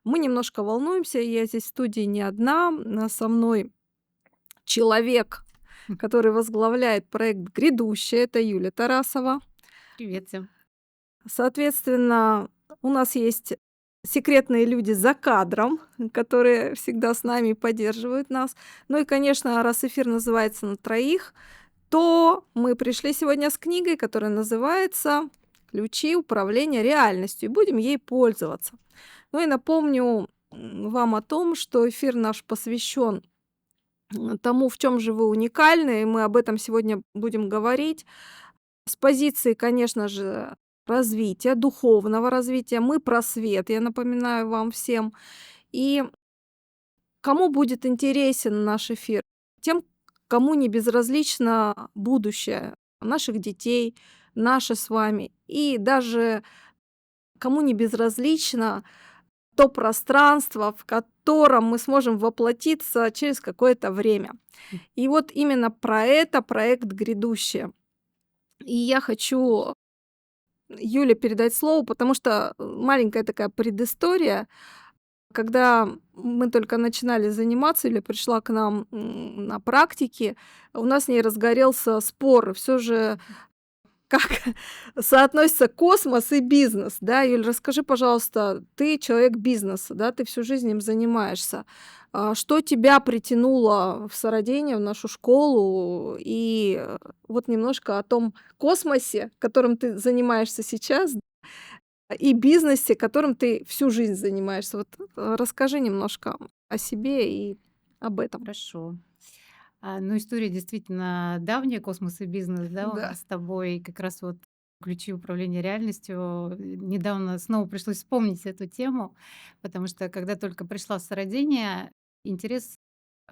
Мы немножко волнуемся. Я здесь в студии не одна. Со мной человек, М, который возглавляет проект "Грядущее". Это Юля Тарасова. Привет всем. Соответственно, у нас есть секретные люди за кадром, которые всегда с нами и поддерживают нас. Ну и, конечно, раз эфир называется "На троих", то мы пришли сегодня с книгой, которая называется "Ключи управления реальностью", и будем ей пользоваться. Ну и напомню, вам о том, что эфир наш посвящен тому, в чем же вы уникальны, и мы об этом сегодня будем говорить. С позиции, конечно же, развития, духовного развития. Мы про свет, я напоминаю вам всем. И кому будет интересен наш эфир? Тем, кому не безразлично будущее наших детей, наше с вами, и даже кому не безразлично то пространство, в котором мы сможем воплотиться через какое-то время. М, И вот именно про это проект "Грядущее". И я хочу Юле передать слово, потому что маленькая такая предыстория. Когда мы только начинали заниматься или пришла к нам на практике, у нас с ней разгорелся спор. Все же как соотносится космос и бизнес, да? Юль, расскажи, пожалуйста, ты человек бизнеса, да, ты всю жизнь им занимаешься. Что тебя притянуло в сородение, в нашу школу? И вот немножко о том космосе, которым ты занимаешься сейчас, и бизнесе, которым ты всю жизнь занимаешься. Вот, расскажи немножко о себе и об этом. Хорошо. Ну, история действительно давняя, космос и бизнес, да, у Да. нас с тобой как раз вот ключи управления реальностью. Недавно снова пришлось вспомнить эту тему, потому что когда только пришла в сородение, интерес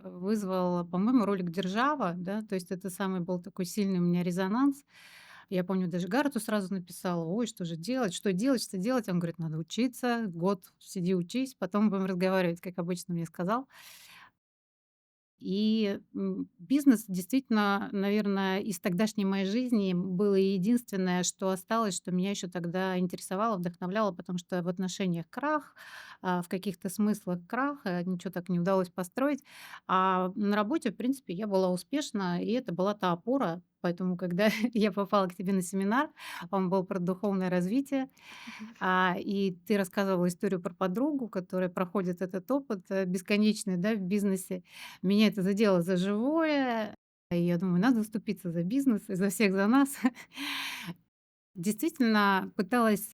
вызвал, по-моему, ролик "Держава", да, то есть это самый был такой сильный у меня резонанс. Я помню, даже Гаррету сразу написала: "Ой, что же делать, что делать, что делать?" Он говорит: "Надо учиться, год сиди учись, потом будем разговаривать", как обычно мне сказал. Бизнес действительно, наверное, из тогдашней моей жизни было единственное, что осталось, что меня еще тогда интересовало, вдохновляло, потому что в отношениях крах, в каких-то смыслах крах, ничего так не удалось построить. А на работе, в принципе, я была успешна, и это была та опора. Поэтому, когда я попала к тебе на семинар, он был про духовное развитие, и ты рассказывала историю про подругу, которая проходит этот опыт, бесконечный, да, в бизнесе. Меня это задело за живое. И я думаю, надо заступиться за бизнес и за всех за нас. Действительно, пыталась,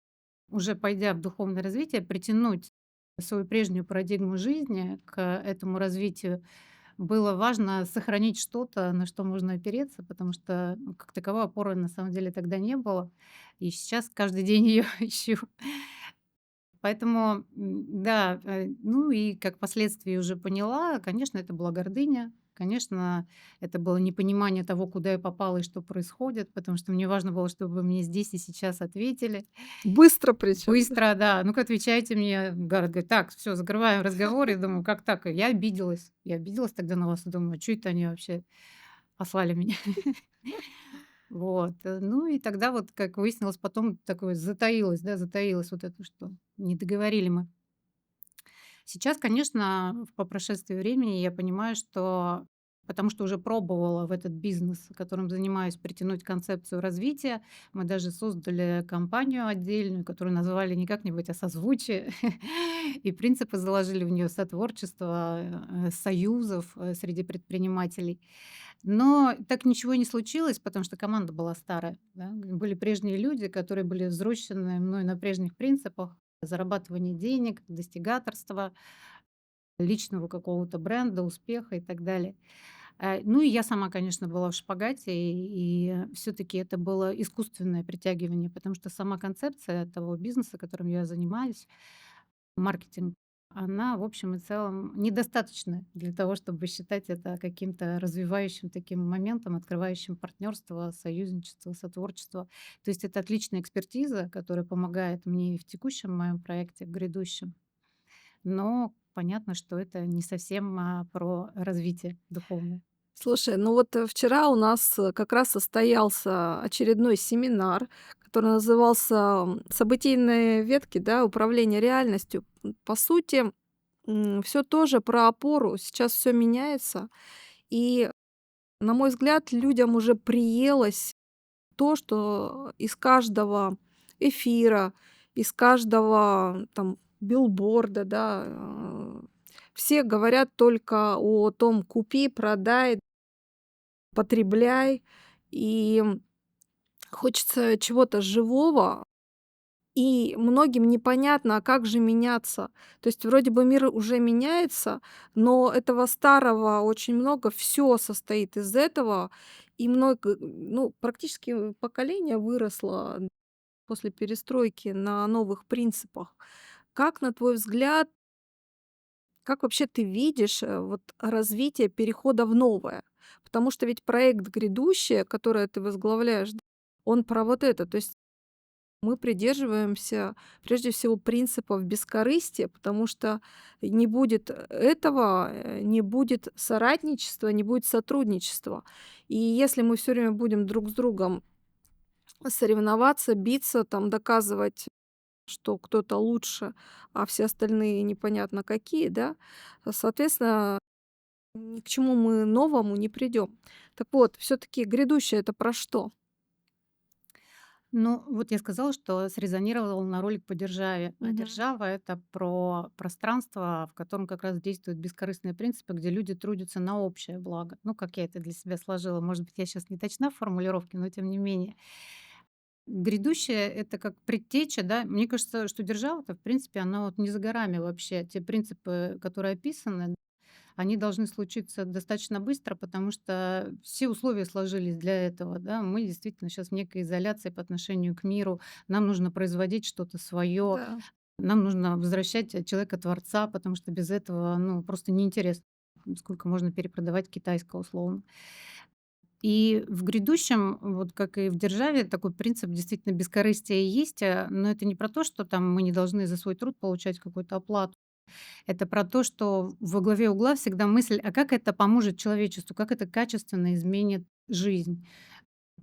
уже пойдя в духовное развитие, притянуть свою прежнюю парадигму жизни к этому развитию. Было важно сохранить что-то, на что можно опереться, потому что, как таковой опоры на самом деле тогда не было. И сейчас каждый день ее ищу. Поэтому, да, ну и как последствия уже поняла, конечно, это была гордыня, конечно, это было непонимание того, куда я попала и что происходит, потому что мне важно было, чтобы мне здесь и сейчас ответили. Быстро причем, да. Быстро, да. Ну-ка, отвечайте мне. Гаррет говорит: "Так, все, закрываем разговор". Я думаю: "Как так?" Я обиделась. Я обиделась тогда на вас. Думаю: "Чё это они вообще послали меня?" Вот. Ну и тогда вот, как выяснилось потом, такое затаилось, да, затаилось вот это, что не договорили мы. Сейчас, конечно, по прошествии времени я понимаю, что потому что уже пробовала в этот бизнес, которым занимаюсь, притянуть концепцию развития. Мы даже создали компанию отдельную, которую назвали не как-нибудь, а "Созвучие". И принципы заложили в нее сотворчество, союзов, среди предпринимателей. Но так ничего и не случилось, потому что команда была старая, да. Были прежние люди, которые были взрослены мной на прежних принципах зарабатывания денег, достигаторства, личного какого-то бренда, успеха и так далее. Ну и я сама, конечно, была в шпагате, и все таки это было искусственное притягивание, потому что сама концепция того бизнеса, которым я занимаюсь, маркетинг, она, в общем и целом, недостаточна для того, чтобы считать это каким-то развивающим таким моментом, открывающим партнерство, союзничество, сотворчество. То есть это отличная экспертиза, которая помогает мне и в текущем моем проекте, в грядущем. Но понятно, что это не совсем, про развитие духовное. Слушай, ну вот, вчера у нас, как раз состоялся очередной семинар, который назывался «Событийные ветки, да, управление реальностью». По сути, все тоже про опору. Сейчас все меняется, и, на мой взгляд, людям уже приелось то, что из каждого эфира, из каждого там билборда, да, все говорят только о том: купи, продай, потребляй. И хочется чего-то живого, и многим непонятно, а как же меняться. То есть вроде бы мир уже меняется, но этого старого очень много, все состоит из этого, и много, ну, практически поколение выросло после перестройки на новых принципах. Как, на твой взгляд, как вообще ты видишь вот развитие перехода в новое? Потому что ведь проект «Грядущее», который ты возглавляешь, он про вот это. То есть мы придерживаемся прежде всего принципов бескорыстия, потому что не будет этого, не будет соратничества, не будет сотрудничества. И если мы все время будем друг с другом соревноваться, биться, там, доказывать, что кто-то лучше, а все остальные непонятно какие, да, соответственно, ни к чему мы новому не придем. Так вот, все-таки грядущее это про что? Ну, вот я сказала, что срезонировала на ролик по державе. А Мгм. держава — это про пространство, в котором как раз действуют бескорыстные принципы, где люди трудятся на общее благо. Ну, как я это для себя сложила. Может быть, я сейчас не точна в формулировке, но тем не менее. Грядущее — это как предтеча, да. Мне кажется, что держава-то, в принципе, она вот не за горами вообще. Те принципы, которые описаны, они должны случиться достаточно быстро, потому что все условия сложились для этого, да. Мы действительно сейчас в некой изоляции по отношению к миру. Нам нужно производить что-то свое, Да. нам нужно возвращать человека-творца, потому что без этого, ну, просто неинтересно, сколько можно перепродавать китайского условно. И в грядущем, вот как и в державе, такой принцип действительно бескорыстия есть, но это не про то, что там мы не должны за свой труд получать какую-то оплату. Это про то, что во главе угла всегда мысль, а как это поможет человечеству, как это качественно изменит жизнь.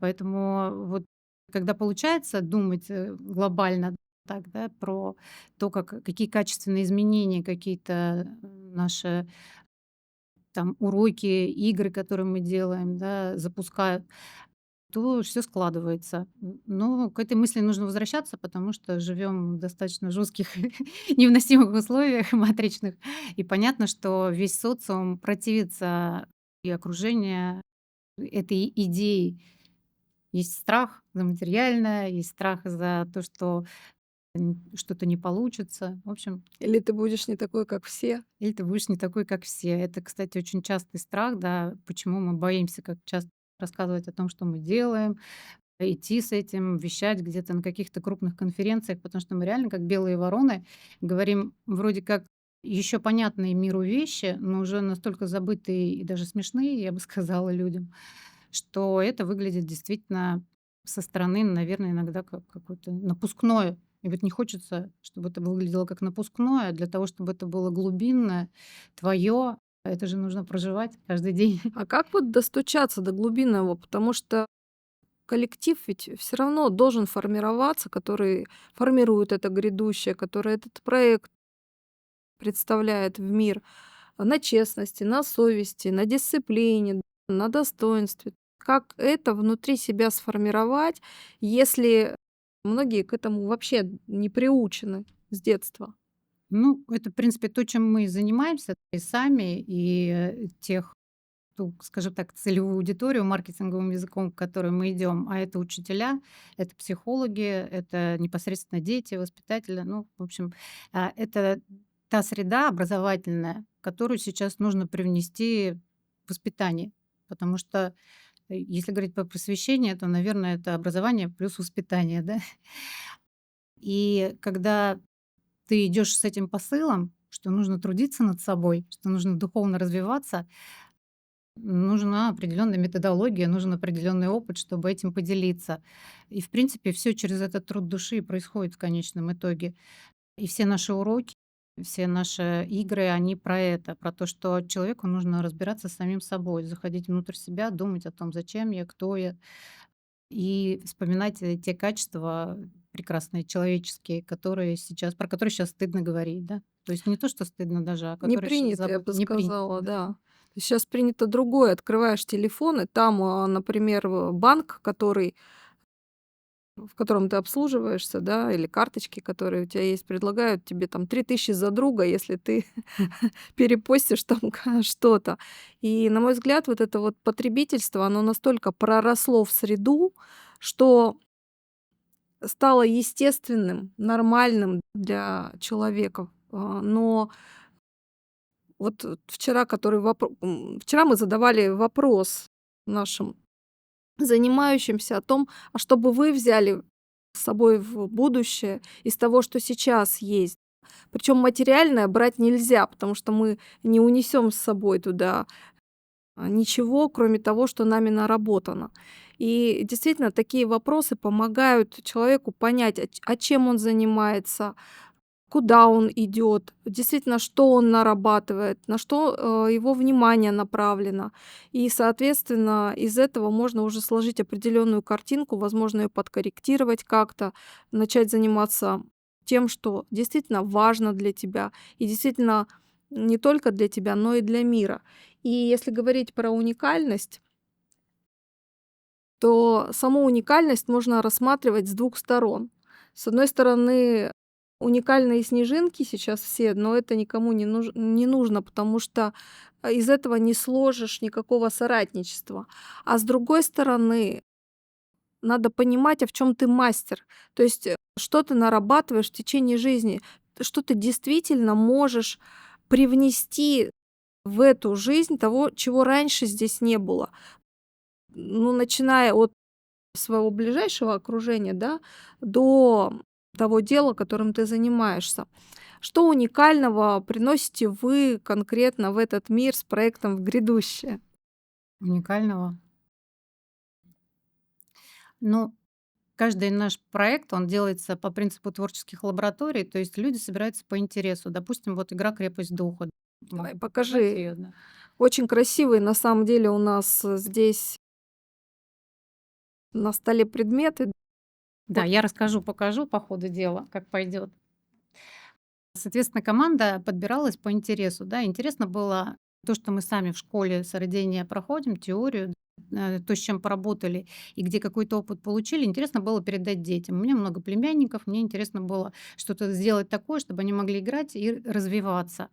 Поэтому вот когда получается думать глобально так, да, про то, какие качественные изменения какие-то наши там уроки, игры, которые мы делаем, да, запускают, то все складывается. Но к этой мысли нужно возвращаться, потому что живем в достаточно жестких, невыносимых условиях матричных. И понятно, что весь социум противится, и окружение этой идеи. Есть страх за материальное, есть страх за то, что что-то не получится. В общем, Или ты будешь не такой, как все? или ты будешь не такой, как все. Это, кстати, очень частый страх, да, почему мы боимся как часто рассказывать о том, что мы делаем, идти с этим, вещать где-то на каких-то крупных конференциях, потому что мы реально, как белые вороны, говорим вроде как еще понятные миру вещи, но уже настолько забытые и даже смешные, я бы сказала людям, что это выглядит действительно со стороны, наверное, иногда как какое-то напускное. И вот не хочется, чтобы это выглядело как напускное. Для того, чтобы это было глубинное, твое, это же нужно проживать каждый день. А как вот достучаться до глубинного? Потому что коллектив ведь все равно должен формироваться, который формирует это грядущее, который этот проект представляет в мир, на честности, на совести, на дисциплине, на достоинстве. Как это внутри себя сформировать, если многие к этому вообще не приучены с детства? Ну, это, в принципе, то, чем мы и занимаемся и сами, и тех, ту, скажем так, целевую аудиторию маркетинговым языком, к которой мы идем, а это учителя, это психологи, это непосредственно дети, воспитатели. Ну, в общем, это та среда образовательная, которую сейчас нужно привнести в воспитание. Потому что если говорить про просвещение, то, наверное, это образование плюс воспитание, да. И когда ты идешь с этим посылом, что нужно трудиться над собой, что нужно духовно развиваться, нужна определенная методология, нужен определенный опыт, чтобы этим поделиться. И, в принципе, все через этот труд души и происходит в конечном итоге. И все наши уроки, все наши игры, они про это, про то, что человеку нужно разбираться с самим собой, заходить внутрь себя, думать о том, зачем я, кто я, и вспоминать те качества прекрасные человеческие, про которые сейчас стыдно говорить, да. То есть не то, что стыдно даже, а Не которые сейчас принято, я бы не принято, сказала, да. да. Сейчас принято другое. Открываешь телефон, и там, например, банк, в котором ты обслуживаешься, да, или карточки, которые у тебя есть, предлагают тебе там 3000 за друга, если ты перепостишь там что-то. И, на мой взгляд, вот это вот потребительство, оно настолько проросло в среду, что стало естественным, нормальным для человека. Но вот вчера мы задавали вопрос нашим занимающимся о том, а что бы вы взяли с собой в будущее из того, что сейчас есть. Причем материальное брать нельзя, потому что мы не унесем с собой туда ничего, кроме того, что нами наработано. И действительно, такие вопросы помогают человеку понять, чем он занимается, куда он идет, действительно, что он нарабатывает, на что его внимание направлено. И, соответственно, из этого можно уже сложить определенную картинку, возможно, ее подкорректировать как-то, начать заниматься тем, что действительно важно для тебя, и действительно не только для тебя, но и для мира. И если говорить про уникальность, то саму уникальность можно рассматривать с двух сторон. С одной стороны, уникальные снежинки сейчас все, но это никому не нужно, потому что из этого не сложишь никакого соратничества. А с другой стороны, надо понимать, а в чем ты мастер. То есть, что ты нарабатываешь в течение жизни, что ты действительно можешь привнести в эту жизнь того, чего раньше здесь не было. Ну, начиная от своего ближайшего окружения, да, до того дела, которым ты занимаешься. Что уникального приносите вы конкретно в этот мир с проектом в грядущее? Уникального. Ну, каждый наш проект, он делается по принципу творческих лабораторий, то есть люди собираются по интересу. Допустим, вот игра "Крепость духа". Давай, Могу показать покажи. ее, да. Очень красивые на самом деле у нас здесь на столе предметы. Да, Вот. я расскажу, покажу по ходу дела, как пойдет. Соответственно, команда подбиралась по интересу, да. Интересно было то, что мы сами в школе с рождения проходим, теорию, то, с чем поработали и где какой-то опыт получили, интересно было передать детям. У меня много племянников, мне интересно было что-то сделать такое, чтобы они могли играть и развиваться.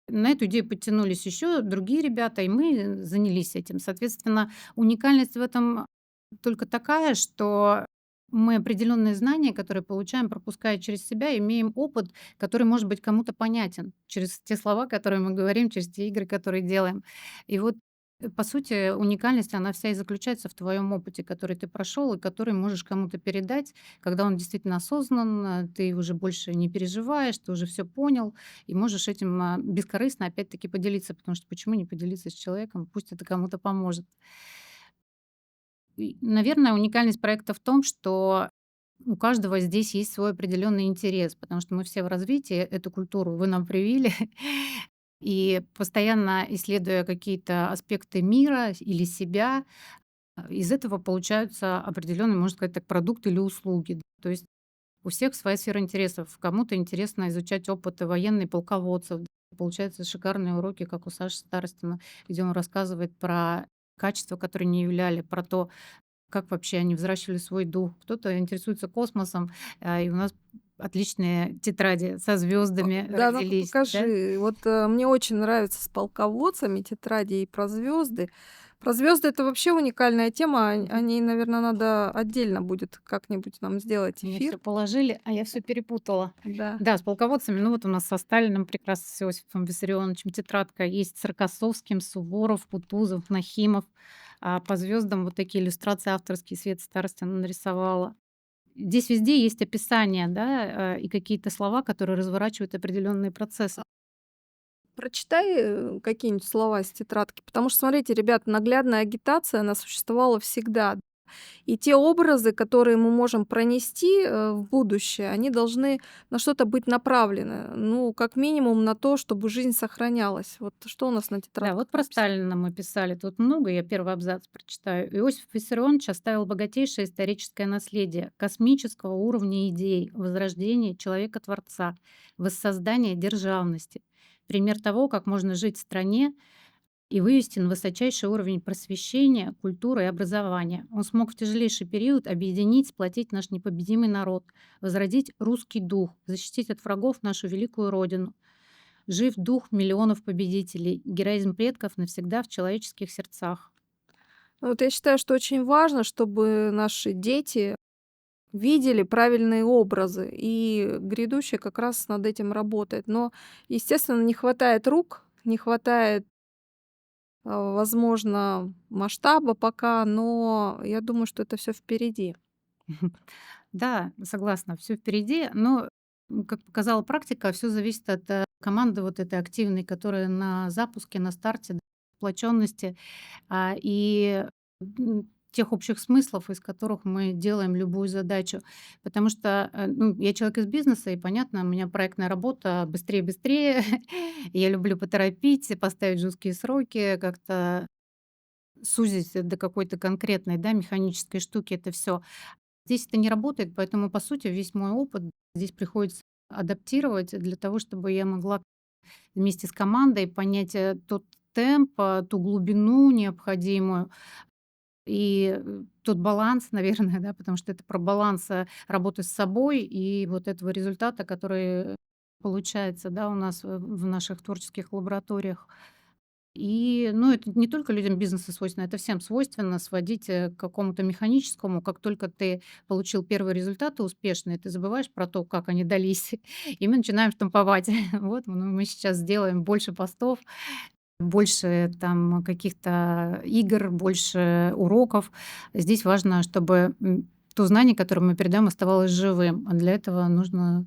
На эту идею подтянулись еще другие ребята, и мы занялись этим. Соответственно, уникальность в этом только такая, что мы определенные знания, которые получаем, пропуская через себя, имеем опыт, который может быть кому-то понятен через те слова, которые мы говорим, через те игры, которые делаем. И вот, по сути, уникальность, она вся и заключается в твоем опыте, который ты прошел и который можешь кому-то передать, когда он действительно осознан, ты уже больше не переживаешь, ты уже все понял и можешь этим бескорыстно опять-таки поделиться, потому что почему не поделиться с человеком, пусть это кому-то поможет. Наверное, уникальность проекта в том, что у каждого здесь есть свой определенный интерес, потому что мы все в развитии, эту культуру вы нам привили. И постоянно исследуя какие-то аспекты мира или себя, из этого получаются определенные, можно сказать так, продукты или услуги. То есть у всех своя сфера интересов. Кому-то интересно изучать опыты военных полководцев. Получаются шикарные уроки, как у Саши Старостина, где он рассказывает про качества, которые не являли, про то, как вообще они взращивали свой дух. Кто-то интересуется космосом, и у нас отличные тетради со звездами Да, ну родились, да. покажи. Вот мне очень нравится с полководцами тетради и про звезды. Про звезды это вообще уникальная тема. О Мгм. ней, наверное, надо отдельно будет как-нибудь нам сделать Мне эфир. все положили, а я все перепутала. Да. Да, с полководцами, ну вот у нас со Сталиным прекрасно, с Иосифом Виссарионовичем тетрадка есть, с Рокоссовским, Суворов, Кутузов, Нахимов. А по звездам вот такие иллюстрации авторские Света Старостина нарисовала. Здесь везде есть описание, да, и какие-то слова, которые разворачивают определенные процессы. Прочитай какие-нибудь слова из тетрадки. Потому что, смотрите, ребят, наглядная агитация, она существовала всегда. И те образы, которые мы можем пронести, в будущее, они должны на что-то быть направлены. Ну, как минимум на то, чтобы жизнь сохранялась. Вот что у нас на Да, тетрадках вот про написано? Сталина мы писали тут много, я первый абзац прочитаю. Иосиф Виссарионович оставил богатейшее историческое наследие космического уровня идей, возрождения человека-творца, воссоздания державности. Пример того, как можно жить в стране и вывести на высочайший уровень просвещения, культуры и образования. Он смог в тяжелейший период объединить, сплотить наш непобедимый народ, возродить русский дух, защитить от врагов нашу великую родину. Жив дух миллионов победителей, героизм предков навсегда в человеческих сердцах. Ну, вот я считаю, что очень важно, чтобы наши дети видели правильные образы, и грядущее как раз над этим работает. Но, естественно, не хватает рук, не хватает, возможно, масштаба пока, но я думаю, что это все впереди. Да, согласна, все впереди, но, как показала практика, все зависит от команды вот этой активной, которая на запуске, на старте, да, сплоченности, и тех общих смыслов, из которых мы делаем любую задачу. Потому что, ну, я человек из бизнеса, и понятно, у меня проектная работа быстрее-быстрее. Я люблю поторопить, поставить жесткие сроки, как-то сузить до какой-то конкретной, да, механической штуки это все. Здесь это не работает, поэтому, по сути, весь мой опыт здесь приходится адаптировать для того, чтобы я могла вместе с командой понять, тот темп, ту глубину необходимую и, тот баланс, наверное, да, потому что это про баланс, работы с собой и вот этого результата, который получается, да, у нас в наших творческих лабораториях. И, ну, это не только людям бизнеса свойственно, это всем свойственно сводить, к какому-то механическому. Как только ты получил первые результаты успешные, ты забываешь про то, как они дались, и мы начинаем штамповать. Вот, ну, мы сейчас сделаем больше постов, больше там каких-то игр, больше уроков. Здесь важно, чтобы, то знание, которое мы передаем, оставалось живым, а для этого нужно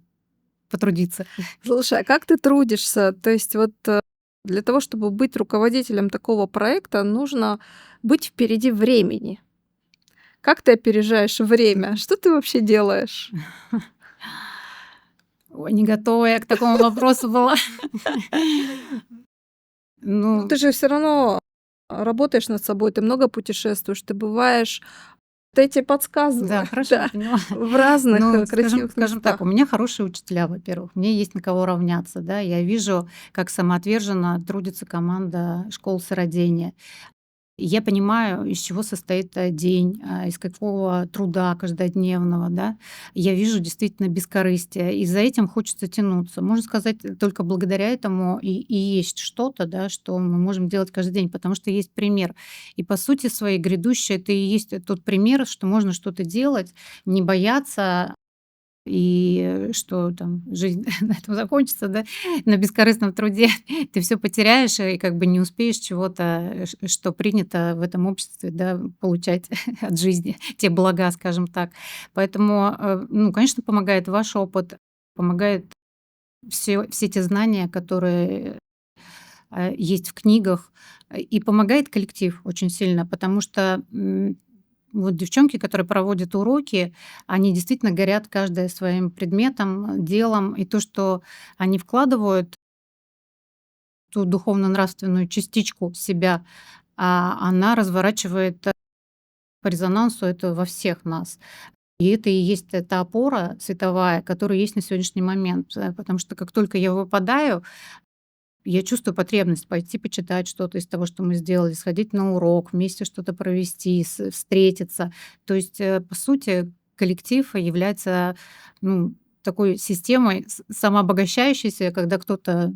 потрудиться. Слушай, а как ты трудишься? То есть вот, для того, чтобы быть руководителем такого проекта, нужно быть впереди времени. Как ты опережаешь время? Что ты вообще делаешь? Ой, не готова я к такому вопросу была. Ну, Ну ты же все равно работаешь над собой, ты много путешествуешь, ты бываешь, вот я те подсказываю, да, хорошо, да, поняла. в разных, Ну, скажем красивых скажем так, у местах. меня хорошие учителя, во-первых. Мне есть на кого равняться, да. Я вижу, как самоотверженно трудится команда школ сыродения. Я понимаю, из чего состоит, день, из какого труда каждодневного, да. Я вижу действительно бескорыстие, и за этим хочется тянуться. Можно сказать, только благодаря этому и есть что-то, да, что мы можем делать каждый день, потому что есть пример. И по сути своей грядущее — это и есть тот пример, что можно что-то делать, не бояться, и что там жизнь на этом закончится, да, на бескорыстном труде. Ты все потеряешь и как бы не успеешь чего-то, что принято в этом обществе, да, получать от жизни, те блага, скажем так. Поэтому, ну, конечно, помогает ваш опыт, помогает все те знания, которые, есть в книгах, и помогает коллектив очень сильно, потому что, вот девчонки, которые проводят уроки, они действительно горят каждая своим предметом, делом. И то, что они вкладывают, ту духовно-нравственную частичку себя, она разворачивает, по резонансу это во всех нас. И это и есть та опора световая, которая есть на сегодняшний момент. Потому что как только я выпадаю, я чувствую потребность пойти почитать что-то из того, что мы сделали, сходить на урок, вместе что-то провести, встретиться. То есть, по сути, коллектив является, ну, такой системой самообогащающейся, когда кто-то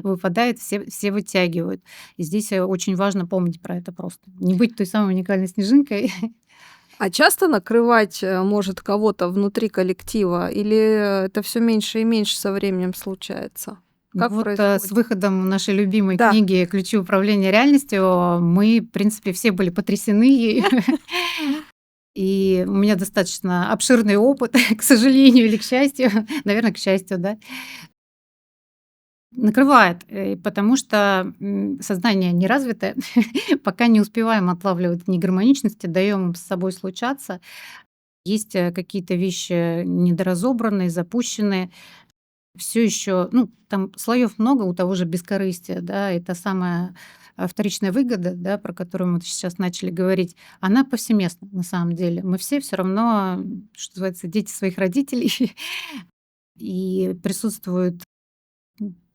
выпадает, все вытягивают. И здесь, очень важно помнить про это просто. Не быть той самой уникальной снежинкой. А часто накрывать, может кого-то внутри коллектива или это все меньше и меньше со временем случается? Ну Как вот, с происходит? выходом нашей любимой Да. книги "Ключи управления реальностью" мы, в принципе, все были потрясены ею. И у меня достаточно обширный опыт, к сожалению или к счастью, наверное, к счастью, да. Накрывает, потому что, сознание неразвитое, пока не успеваем отлавливать негармоничности, даем им с собой случаться. Есть, какие-то вещи недоразобранные, запущенные. Все еще, ну, там слоев много у того же бескорыстия, да, и та самая, вторичная выгода, да, про которую мы сейчас начали говорить, она повсеместна на самом деле. Мы все равно, что называется, дети своих родителей, и присутствуют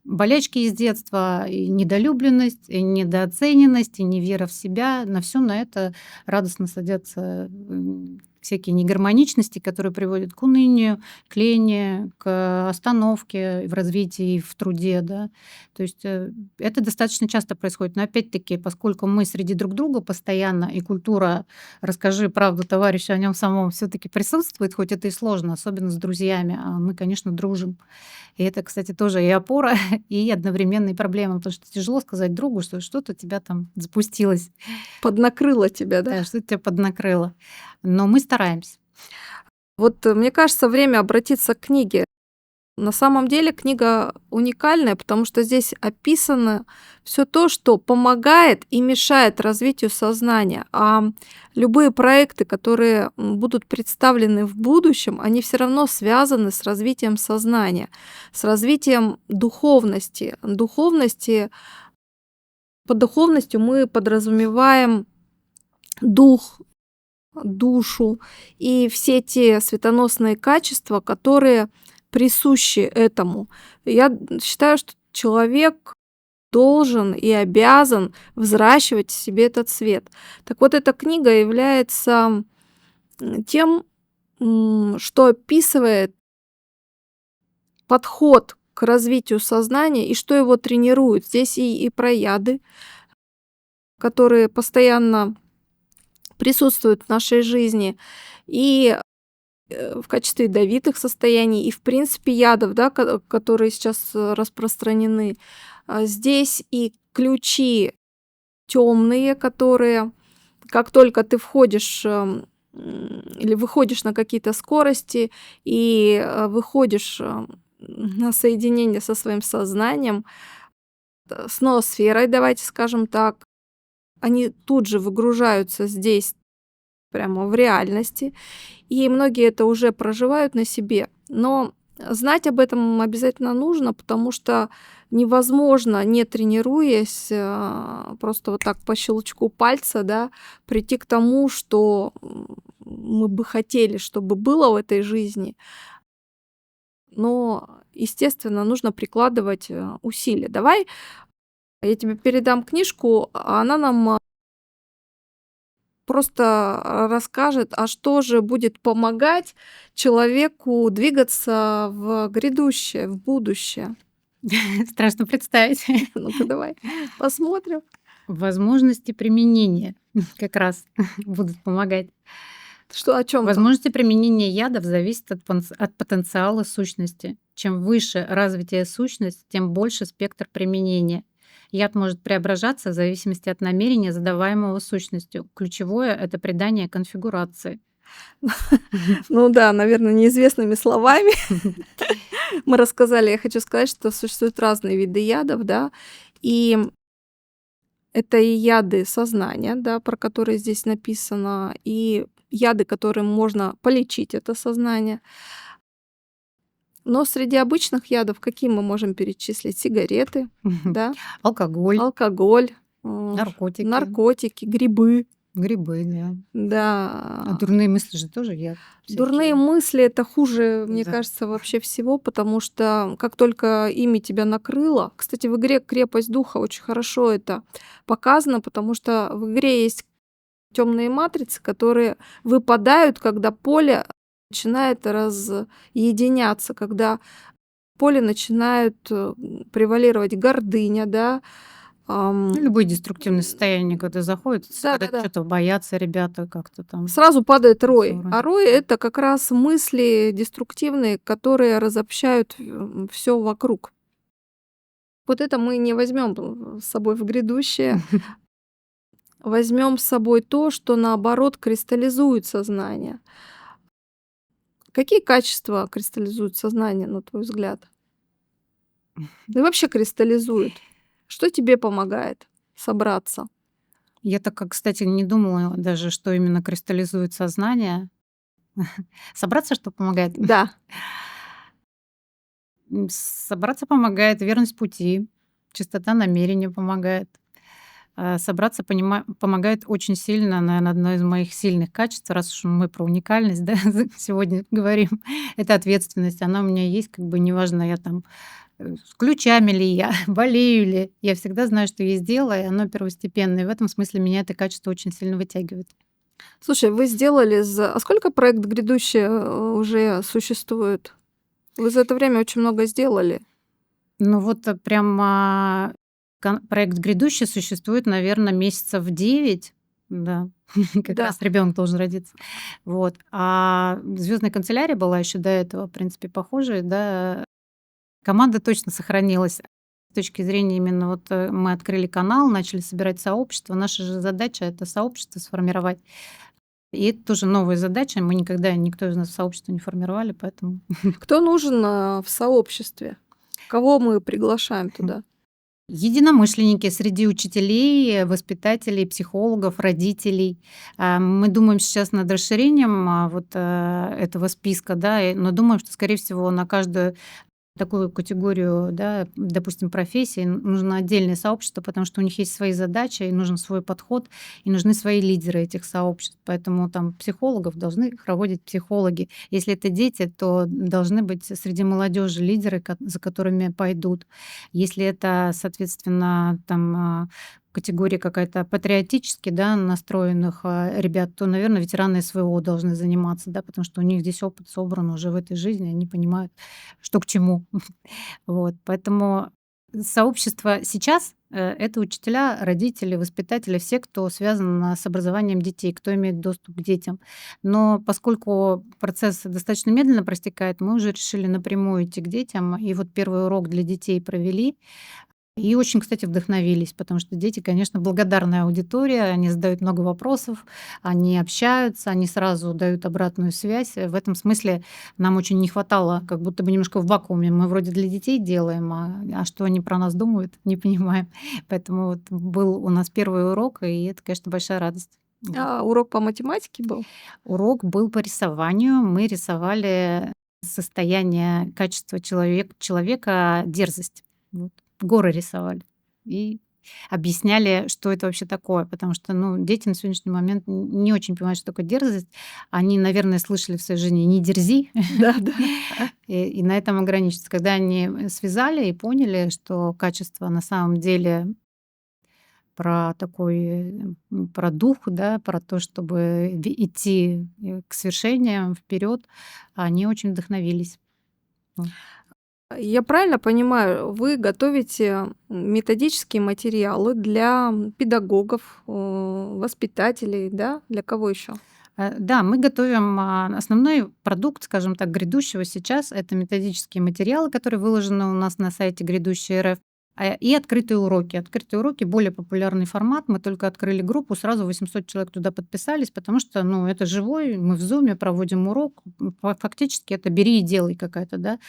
болячки из детства, и недолюбленность, и недооцененность, и невера в себя. На все на это радостно садятся, всякие негармоничности, которые приводят к унынию, к лени, к остановке в развитии и в труде, да. То есть, это достаточно часто происходит. Но опять-таки, поскольку мы среди друг друга постоянно, и культура "расскажи правду товарищу о нем самом" все таки присутствует, хоть это и сложно, особенно с друзьями, а мы, конечно, дружим. И это, кстати, тоже и опора, и одновременно и проблема, потому что тяжело сказать другу, что что-то у тебя там запустилось, Поднакрыло тебя, да? да, что-то тебя поднакрыло. Но мы стараемся. Вот, мне кажется, время обратиться к книге. На самом деле книга уникальная, потому что здесь описано все то, что помогает и мешает развитию сознания. А любые проекты, которые будут представлены в будущем, они все равно связаны с развитием сознания, с развитием духовности. Под духовностью мы подразумеваем дух, душу и все те светоносные качества, которые присущи этому. Я считаю, что человек должен и обязан взращивать в себе этот свет. Так вот, эта книга является тем, что описывает подход к развитию сознания и что его тренирует. Здесь и про яды, которые постоянно присутствуют в нашей жизни, и в качестве ядовитых состояний, и в принципе ядов, да, которые сейчас распространены. Здесь и ключи темные, которые, как только ты входишь или выходишь на какие-то скорости и выходишь на соединение со своим сознанием, с ноосферой, давайте скажем так, они тут же выгружаются здесь прямо в реальности, и многие это уже проживают на себе. Но знать об этом обязательно нужно, потому что невозможно, не тренируясь, просто вот так по щелчку пальца, да, прийти к тому, что мы бы хотели, чтобы было в этой жизни. Но, естественно, нужно прикладывать усилия. Давай я тебе передам книжку, а она нам просто расскажет, а что же будет помогать человеку двигаться в грядущее, в будущее. Страшно представить. Ну-ка давай посмотрим. Возможности применения как раз будут помогать. Что, о чем там? Возможности применения ядов зависят от потенциала сущности. Чем выше развитие сущности, тем больше спектр применения. Яд может преображаться в зависимости от намерения, задаваемого сущностью. Ключевое — это придание конфигурации. Ну да, наверное, неизвестными словами мы рассказали. Я хочу сказать, что существуют разные виды ядов, да, и это и яды сознания, да, про которые здесь написано, и яды, которым можно полечить это сознание. Но среди обычных ядов какие мы можем перечислить? Сигареты, да, Алкоголь, алкоголь, наркотики, грибы, грибы, да. А да. дурные мысли же тоже яд. Дурные Всякие. мысли — это хуже, мне Да. кажется, вообще всего, потому что как только ими тебя накрыло. Кстати, в игре "Крепость духа" очень хорошо это показано, потому что в игре есть темные матрицы, которые выпадают, когда поле начинает разъединяться, когда в поле начинают превалировать гордыня, да. Ну, любое деструктивное состояние, когда заходит, когда Да-да-да. что-то боятся ребята как-то там. Сразу падает рой. ссоры. А рой — это как раз мысли деструктивные, которые разобщают все вокруг. Вот это мы не возьмем с собой в грядущее. Возьмем с собой то, что, наоборот, кристаллизует сознание. Какие качества кристаллизуют сознание, на твой взгляд? И вообще кристаллизует. Что тебе помогает собраться? Я так, кстати, не думала даже, что именно кристаллизует сознание. Собраться что помогает? Да. Собраться помогает верность пути, чистота намерения помогает. Собраться помогает очень сильно, наверное, одно из моих сильных качеств, раз уж мы про уникальность, да, сегодня говорим, это ответственность. Она у меня есть, как бы неважно, я там с ключами ли я, болею ли, я всегда знаю, что есть дело, и оно первостепенное. И в этом смысле меня это качество очень сильно вытягивает. Слушай, вы сделали А сколько проект «Грядущее» уже существует? Вы за это время очень много сделали. Ну вот прямо проект «Грядущий» существует, наверное, месяцев 9, да, как Да. раз ребенок должен родиться. Вот. А «Звездная канцелярия» была еще до этого, в принципе, похожей, да. Команда точно сохранилась. С точки зрения именно вот мы открыли канал, начали собирать сообщество. Наша же задача — это сообщество сформировать. И это тоже новая задача. Мы никогда, никто из нас сообщество не формировали, поэтому Кто нужен, в сообществе? Кого мы приглашаем туда? единомышленники среди учителей, воспитателей, психологов, родителей. Мы думаем сейчас над расширением вот этого списка, да, но думаем, что, скорее всего, на каждую такую категорию, да, допустим, профессий нужно отдельное сообщество, потому что у них есть свои задачи, и нужен свой подход, и нужны свои лидеры этих сообществ. Поэтому там психологов должны проводить психологи. Если это дети, то должны быть среди молодежи лидеры, за которыми пойдут. Если это, соответственно, там категория какая-то патриотически, да, настроенных ребят, то, наверное, ветераны СВО должны заниматься, да, потому что у них здесь опыт собран уже в этой жизни, они понимают, что к чему. Вот, поэтому сообщество сейчас это учителя, родители, воспитатели, все, кто связан с образованием детей, кто имеет доступ к детям. Но поскольку процесс достаточно медленно простекает, мы уже решили напрямую идти к детям. И вот первый урок для детей провели. И очень, кстати, вдохновились, потому что дети, конечно, благодарная аудитория, они задают много вопросов, они общаются, они сразу дают обратную связь. В этом смысле нам очень не хватало, как будто бы немножко в вакууме. Мы вроде для детей делаем, а что они про нас думают, не понимаем. Поэтому вот был у нас первый урок, и это, конечно, большая радость. Вот. Урок по математике был? Урок был по рисованию. Мы рисовали состояние, качества человека, дерзость. Вот. Горы рисовали и объясняли, что это вообще такое. Потому что, ну, дети на сегодняшний момент не очень понимают, что такое дерзость. Они, наверное, слышали в своей жизни «не дерзи», Да-да. и на этом ограничатся. Когда они связали и поняли, что качество на самом деле про такой, про дух, да, про то, чтобы идти к свершениям, вперед, они очень вдохновились. Вот. Я правильно понимаю, вы готовите методические материалы для педагогов, воспитателей, да? Для кого еще? Да, мы готовим основной продукт, скажем так, грядущего сейчас. Это методические материалы, которые выложены у нас на сайте грядущий РФ, и открытые уроки. Открытые уроки — более популярный формат. Мы только открыли группу, сразу 800 человек туда подписались, потому что, ну, это живой, мы в зуме проводим урок. Фактически это «бери и делай» какая-то, да,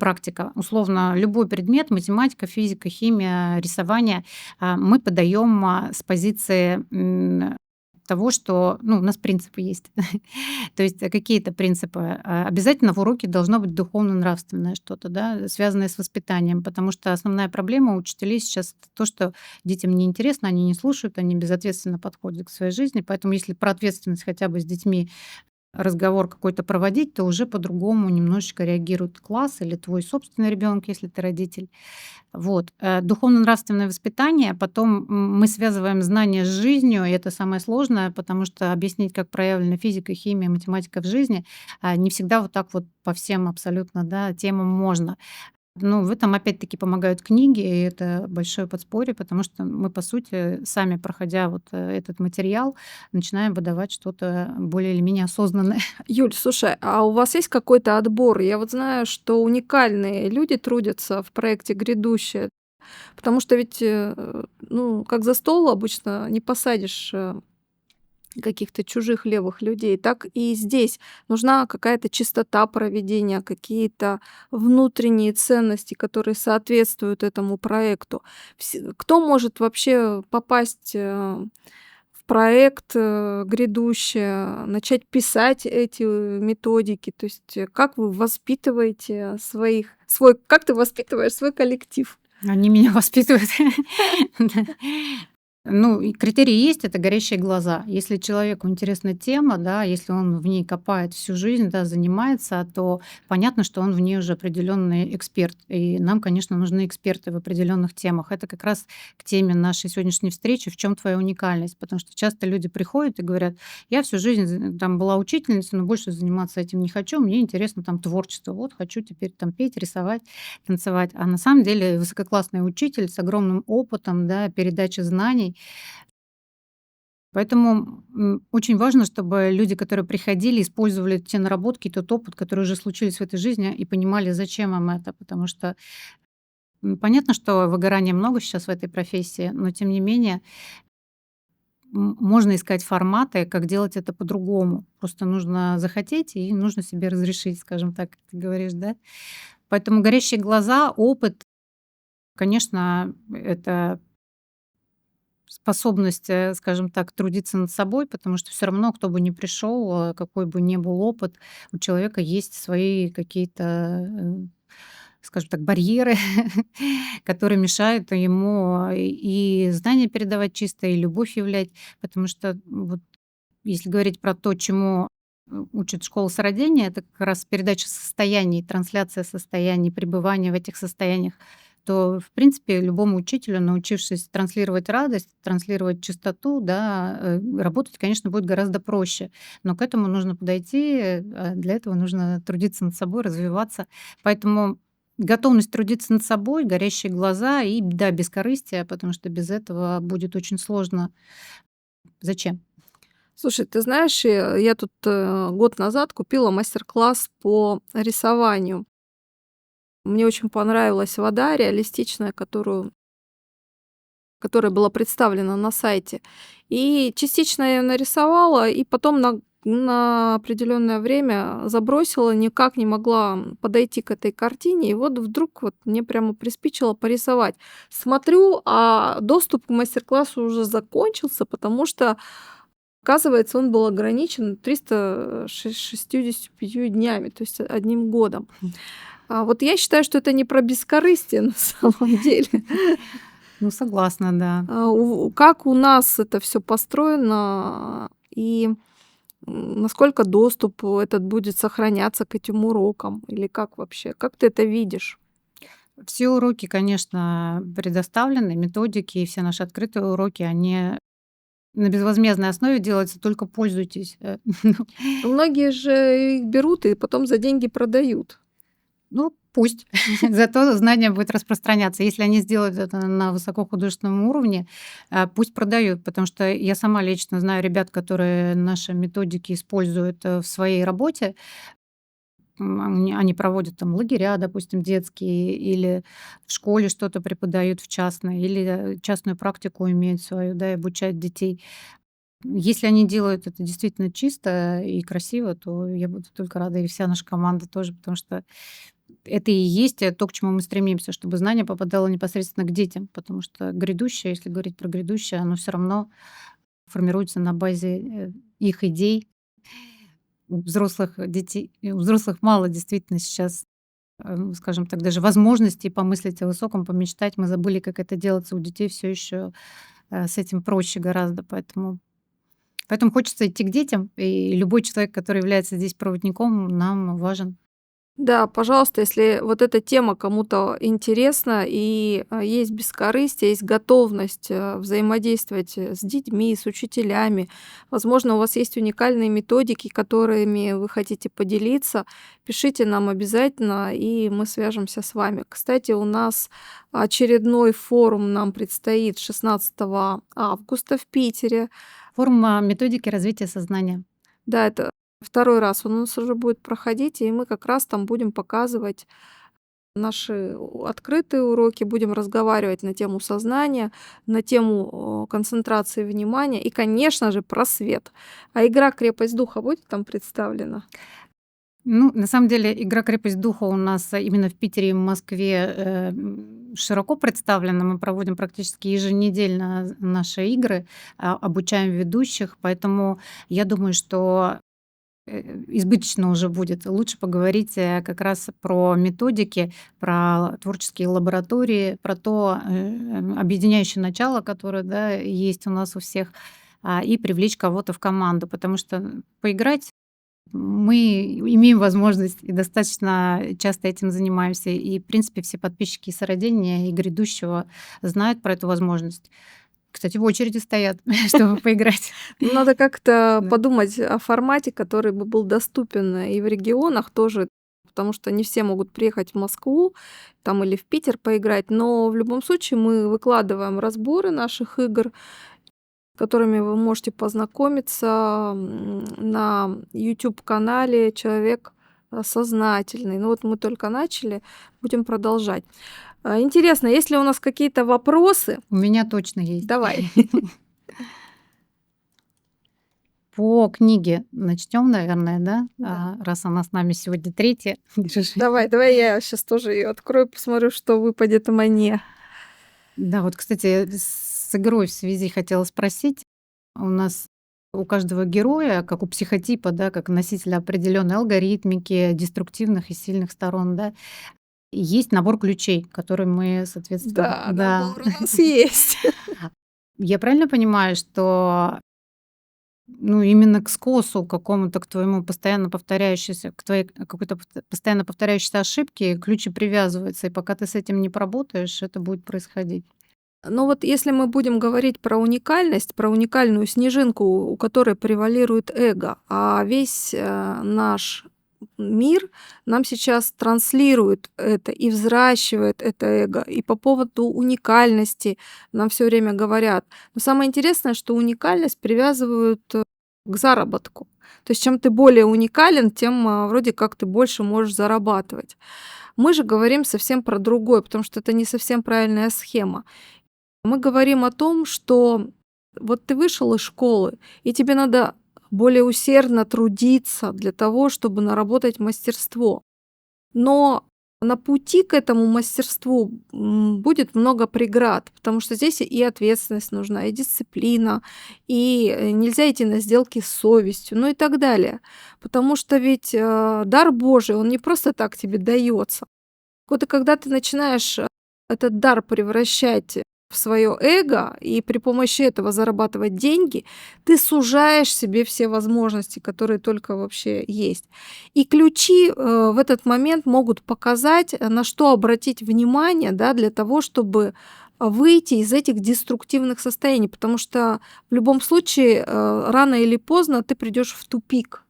практика. Условно, любой предмет, математика, физика, химия, рисование, мы подаем с позиции того, что, ну, у нас принципы есть. То есть какие-то принципы. Обязательно в уроке должно быть духовно-нравственное что-то, да, связанное с воспитанием, потому что основная проблема у учителей сейчас то, что детям неинтересно, они не слушают, они безответственно подходят к своей жизни. Поэтому если про ответственность хотя бы с детьми разговор какой-то проводить, то уже по-другому немножечко реагирует класс или твой собственный ребенок, если ты родитель. Вот. Духовно-нравственное воспитание, потом мы связываем знания с жизнью, и это самое сложное, потому что объяснить, как проявлена физика, химия, математика в жизни, не всегда вот так вот по всем абсолютно, да, темам можно. Ну, в этом опять-таки помогают книги, и это большое подспорье, потому что мы, по сути, сами, проходя вот этот материал, начинаем выдавать что-то более или менее осознанное. Юль, слушай, а у вас есть какой-то отбор? Я вот знаю, что уникальные люди трудятся в проекте «Грядущее», потому что ведь, ну, как за стол обычно не посадишь каких-то чужих левых людей, так и здесь нужна какая-то чистота проведения, какие-то внутренние ценности, которые соответствуют этому проекту. Кто может вообще попасть в проект грядущий, начать писать эти методики? То есть как вы воспитываете как ты воспитываешь свой коллектив? Они меня воспитывают. Да. Ну, и критерии есть — это горящие глаза. Если человеку интересна тема, да, если он в ней копает всю жизнь, да, занимается, то понятно, что он в ней уже определенный эксперт. И нам, конечно, нужны эксперты в определенных темах. Это как раз к теме нашей сегодняшней встречи «В чем твоя уникальность?». Потому что часто люди приходят и говорят: я всю жизнь там была учительницей, но больше заниматься этим не хочу, мне интересно там творчество. Вот хочу теперь там петь, рисовать, танцевать. А на самом деле высококлассный учитель с огромным опытом, да, передачи знаний. Поэтому очень важно, чтобы люди, которые приходили, использовали те наработки, тот опыт, которые уже случились в этой жизни, и понимали, зачем им это. Потому что понятно, что выгорания много сейчас в этой профессии, но тем не менее можно искать форматы, как делать это по-другому. Просто нужно захотеть и нужно себе разрешить, скажем так, как ты говоришь, да. Поэтому горящие глаза, опыт, конечно, это способность, скажем так, трудиться над собой, потому что все равно, кто бы ни пришел, какой бы ни был опыт, у человека есть свои какие-то, скажем так, барьеры, которые мешают ему и знания передавать чисто, и любовь являть. Потому что вот если говорить про то, чему учит школа сородения, это как раз передача состояний, трансляция состояний, пребывание в этих состояниях, то, в принципе, любому учителю, научившись транслировать радость, транслировать чистоту, да, работать, конечно, будет гораздо проще. Но к этому нужно подойти, для этого нужно трудиться над собой, развиваться. Поэтому готовность трудиться над собой, горящие глаза и, да, бескорыстие, потому что без этого будет очень сложно. Зачем? Слушай, ты знаешь, я тут год назад купила мастер-класс по рисованию. Мне очень понравилась вода реалистичная, которая была представлена на сайте. И частично я её нарисовала, и потом на определенное время забросила, никак не могла подойти к этой картине. И вот вдруг вот мне прямо приспичило порисовать. Смотрю, а доступ к мастер-классу уже закончился, потому что, оказывается, он был ограничен 365 днями, то есть одним годом. А вот я считаю, что это не про бескорыстие на самом деле. Ну, согласна, да. Как у нас это все построено, и насколько доступ этот будет сохраняться к этим урокам, или как вообще? Как ты это видишь? Все уроки, конечно, предоставлены, методики и все наши открытые уроки, они на безвозмездной основе делаются, только пользуйтесь. Многие же их берут и потом за деньги продают. Ну, пусть. Зато знание будет распространяться. Если они сделают это на высокохудожественном уровне, пусть продают, потому что я сама лично знаю ребят, которые наши методики используют, в своей работе. Они проводят там лагеря, допустим, детские, или в школе что-то преподают в частной, или, частную практику имеют свою, да, и обучают детей. Если они делают это действительно чисто и красиво, то я буду только рада, и вся наша команда тоже, потому что это и есть, то, к чему мы стремимся, чтобы знание попадало непосредственно к детям, потому что грядущее, если говорить про грядущее, оно все равно формируется на базе, их идей. У взрослых детей у взрослых мало действительно сейчас, скажем так, даже возможностей помыслить о высоком, помечтать. Мы забыли, как это делается. У детей все еще с этим проще гораздо, поэтому хочется идти к детям, и любой человек, который является здесь проводником, нам важен. Да, пожалуйста, если вот эта тема кому-то интересна и есть бескорыстие, есть готовность взаимодействовать с детьми, с учителями, возможно, у вас есть уникальные методики, которыми вы хотите поделиться, пишите нам обязательно, и мы свяжемся с вами. Кстати, у нас очередной форум нам предстоит 16 августа в Питере. Форум методики развития сознания. Да, это второй раз он у нас уже будет проходить, и мы как раз там будем показывать наши открытые уроки, будем разговаривать на тему сознания, на тему концентрации внимания и, конечно же, про свет. А игра «Крепость духа» будет там представлена? Ну, на самом деле, игра «Крепость духа» у нас именно в Питере и в Москве широко представлена. Мы проводим практически еженедельно наши игры, обучаем ведущих, поэтому я думаю, что избыточно уже будет. Лучше поговорить как раз про методики, про творческие лаборатории, про то объединяющее начало, которое, да, есть у нас у всех, и привлечь кого-то в команду, потому что поиграть мы имеем возможность и достаточно часто этим занимаемся. И, в принципе, все подписчики и сородения, и грядущего знают про эту возможность. Кстати, в очереди стоят, чтобы поиграть. Надо как-то Да. подумать о формате, который бы был доступен и в регионах тоже, потому что не все могут приехать в Москву там или в Питер поиграть, но в любом случае мы выкладываем разборы наших игр, с которыми вы можете познакомиться на YouTube-канале «Человек сознательный». Ну вот мы только начали, будем продолжать. Интересно, есть ли у нас какие-то вопросы? У меня точно есть. Давай. По книге начнем, наверное, да? Да. Раз она с нами сегодня третья. Держи. Давай я сейчас тоже ее открою, посмотрю, что выпадет мне. Да, вот, кстати, с игрой в связи хотела спросить. У нас у каждого героя, как у психотипа, да, как носителя определенной алгоритмики, деструктивных и сильных сторон, да, есть набор ключей, который мы, соответственно, Да, да. набор у нас есть. Я правильно понимаю, что ну, именно к скосу какому-то, к твоему постоянно повторяющейся, к твоей какой-то постоянно повторяющейся ошибке ключи привязываются, и пока ты с этим не поработаешь, это будет происходить? Но вот если мы будем говорить про уникальность, про уникальную снежинку, у которой превалирует эго, а весь наш мир нам сейчас транслирует это и взращивает это эго. И по поводу уникальности нам все время говорят. Но самое интересное, что уникальность привязывают к заработку. То есть чем ты более уникален, тем вроде как ты больше можешь зарабатывать. Мы же говорим совсем про другое, потому что это не совсем правильная схема. Мы говорим о том, что вот ты вышел из школы, и тебе надо более усердно трудиться для того, чтобы наработать мастерство. Но на пути к этому мастерству будет много преград, потому что здесь и ответственность нужна, и дисциплина, и нельзя идти на сделки с совестью, ну и так далее. Потому что ведь дар Божий, он не просто так тебе дается. Вот и когда ты начинаешь этот дар превращать в свое эго и при помощи этого зарабатывать деньги, ты сужаешь себе все возможности, которые только вообще есть. И ключи в этот момент могут показать, на что обратить внимание, да, для того, чтобы выйти из этих деструктивных состояний, потому что в любом случае рано или поздно ты придешь в тупик.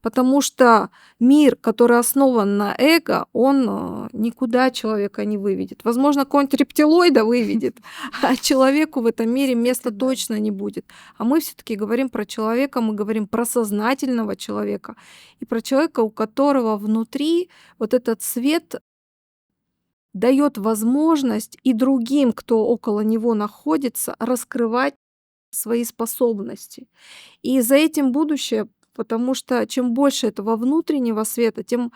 Потому что мир, который основан на эго, он никуда человека не выведет. Возможно, какого-нибудь рептилоида выведет, а человеку в этом мире места Кстати, да. точно не будет. А мы все-таки говорим про человека, мы говорим про сознательного человека и про человека, у которого внутри вот этот свет дает возможность и другим, кто около него находится, раскрывать свои способности. И за этим будущее, потому что чем больше этого внутреннего света, тем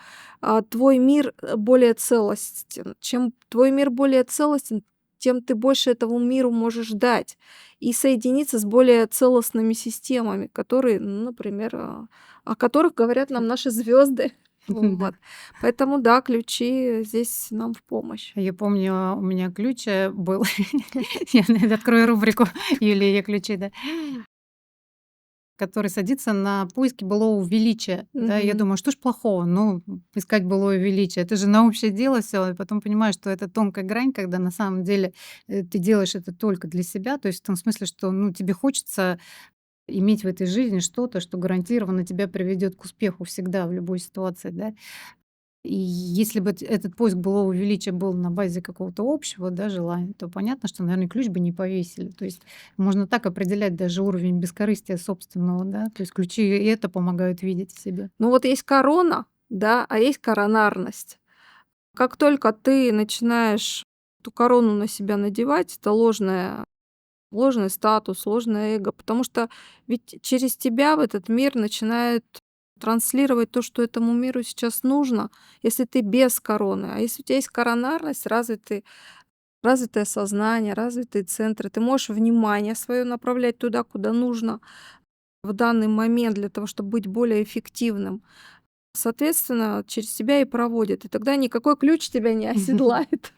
твой мир более целостен. Чем твой мир более целостен, тем ты больше этому миру можешь дать и соединиться с более целостными системами, которые, ну, например, о которых говорят нам наши звезды. Да. Вот. Поэтому да, ключи здесь нам в помощь. Я помню, у меня ключ был. Я, наверно, открою рубрику Юлии ключи, да. Который садится на поиски былого величия. Да, я Мгм. думаю, что ж плохого? Ну, искать былое величие. Это же на общее дело все. И потом понимаешь, что это тонкая грань, когда на самом деле ты делаешь это только для себя. То есть в том смысле, что ну, тебе хочется иметь в этой жизни что-то, что гарантированно тебя приведет к успеху всегда в любой ситуации, да. И если бы этот поиск былого величия был на базе какого-то общего, да, желания, то понятно, что, наверное, ключ бы не повесили. То есть можно так определять даже уровень бескорыстия собственного, да. То есть ключи и это помогают видеть в себе. Ну вот есть корона, да, а есть коронарность. Как только ты начинаешь эту корону на себя надевать, это ложный статус, ложное эго, потому что ведь через тебя в этот мир начинают транслировать то, что этому миру сейчас нужно, если ты без короны. А если у тебя есть коронарность, развитое сознание, развитые центры, ты можешь внимание свое направлять туда, куда нужно в данный момент для того, чтобы быть более эффективным. Соответственно, через тебя и проводят. И тогда никакой ключ тебя не оседлает.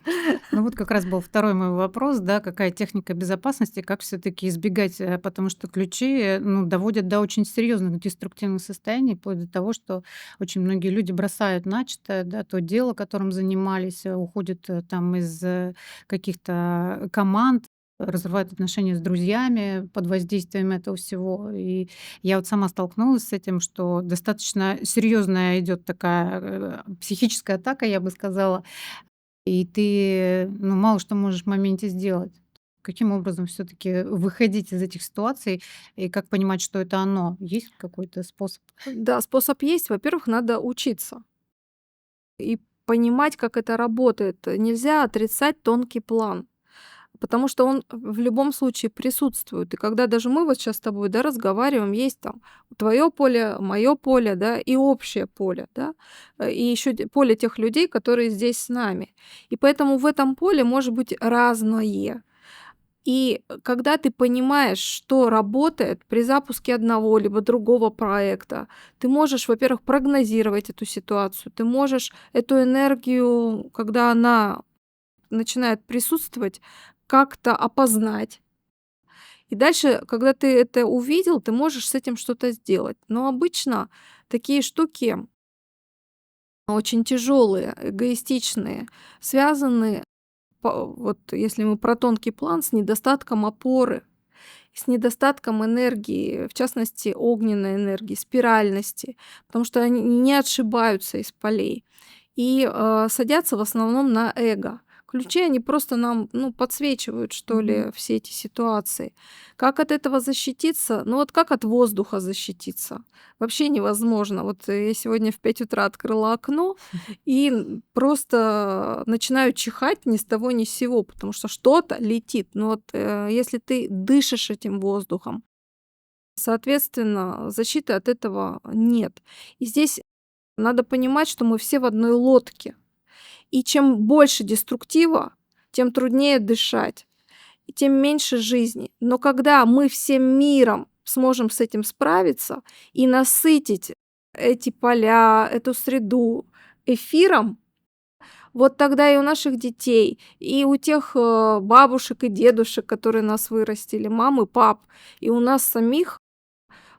Ну вот как раз был второй мой вопрос, да, какая техника безопасности, как все таки избегать, потому что ключи, ну, доводят до очень серьезных деструктивных состояний, вплоть до того, что очень многие люди бросают начатое, да, то дело, которым занимались, уходят, там из, каких-то команд, разрывают отношения с друзьями под воздействием этого всего. И я вот сама столкнулась с этим, что достаточно серьезная идет такая, психическая атака, я бы сказала, и ты, ну, мало что можешь в моменте сделать. Каким образом все таки выходить из этих ситуаций и как понимать, что это оно? Есть какой-то способ? Да, способ есть. Во-первых, надо учиться и понимать, как это работает. Нельзя отрицать тонкий план, потому что он в любом случае присутствует. И когда даже мы вот сейчас с тобой, да, разговариваем, есть там твое поле, мое поле, да, и общее поле, да, и еще поле тех людей, которые здесь с нами. И поэтому в этом поле может быть разное. И когда ты понимаешь, что работает при запуске одного либо другого проекта, ты можешь, во-первых, прогнозировать эту ситуацию, ты можешь эту энергию, когда она начинает присутствовать, как-то опознать. И дальше, когда ты это увидел, ты можешь с этим что-то сделать. Но обычно такие штуки очень тяжелые, эгоистичные, связаны, вот если мы про тонкий план, с недостатком опоры, с недостатком энергии, в частности, огненной энергии, спиральности, потому что они не отшибаются из полей и садятся в основном на эго. Ключи, они просто нам, ну, подсвечивают, что Мгм. ли, все эти ситуации. Как от этого защититься? Ну, вот как от воздуха защититься? Вообще невозможно. Вот я сегодня в 5 утра открыла окно и просто начинаю чихать ни с того ни с сего, потому что что-то летит. Но вот если ты дышишь этим воздухом, соответственно, защиты от этого нет. И здесь надо понимать, что мы все в одной лодке. И чем больше деструктива, тем труднее дышать, и тем меньше жизни. Но когда мы всем миром сможем с этим справиться и насытить эти поля, эту среду эфиром, вот тогда и у наших детей, и у тех бабушек и дедушек, которые нас вырастили, мам и пап, и у нас самих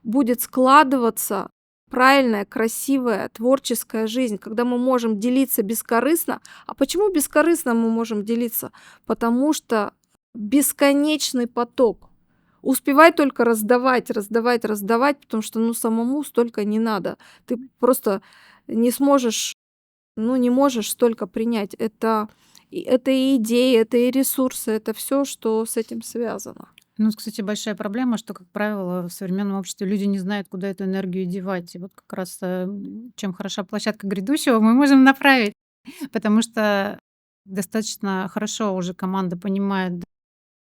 будет складываться правильная, красивая, творческая жизнь, когда мы можем делиться бескорыстно. А почему бескорыстно мы можем делиться? Потому что бесконечный поток. Успевай только раздавать, раздавать, раздавать, потому что, ну, самому столько не надо. Ты просто не сможешь, ну, не можешь столько принять. Это и идеи, это и ресурсы, это все, что с этим связано. Ну, кстати, большая проблема, что, как правило, в современном обществе люди не знают, куда эту энергию девать. И вот как раз, чем хороша площадка грядущего, мы можем направить. Потому что достаточно хорошо уже команда понимает,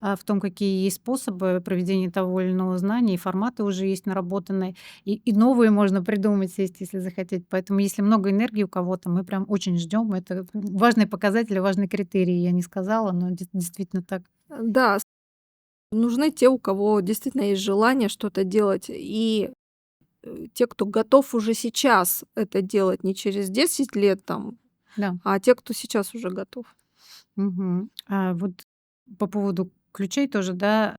в том, какие есть способы проведения того или иного знания, и форматы уже есть наработанные, и новые можно придумать, сесть, если захотеть. Поэтому если много энергии у кого-то, мы прям очень ждем. Это важный показатель, важный критерий. Я не сказала, но действительно так. Да, нужны те, у кого действительно есть желание что-то делать, и те, кто готов уже сейчас это делать, не через 10 лет там, Да. а те, кто сейчас уже готов. Мгм. А вот по поводу ключей тоже, да,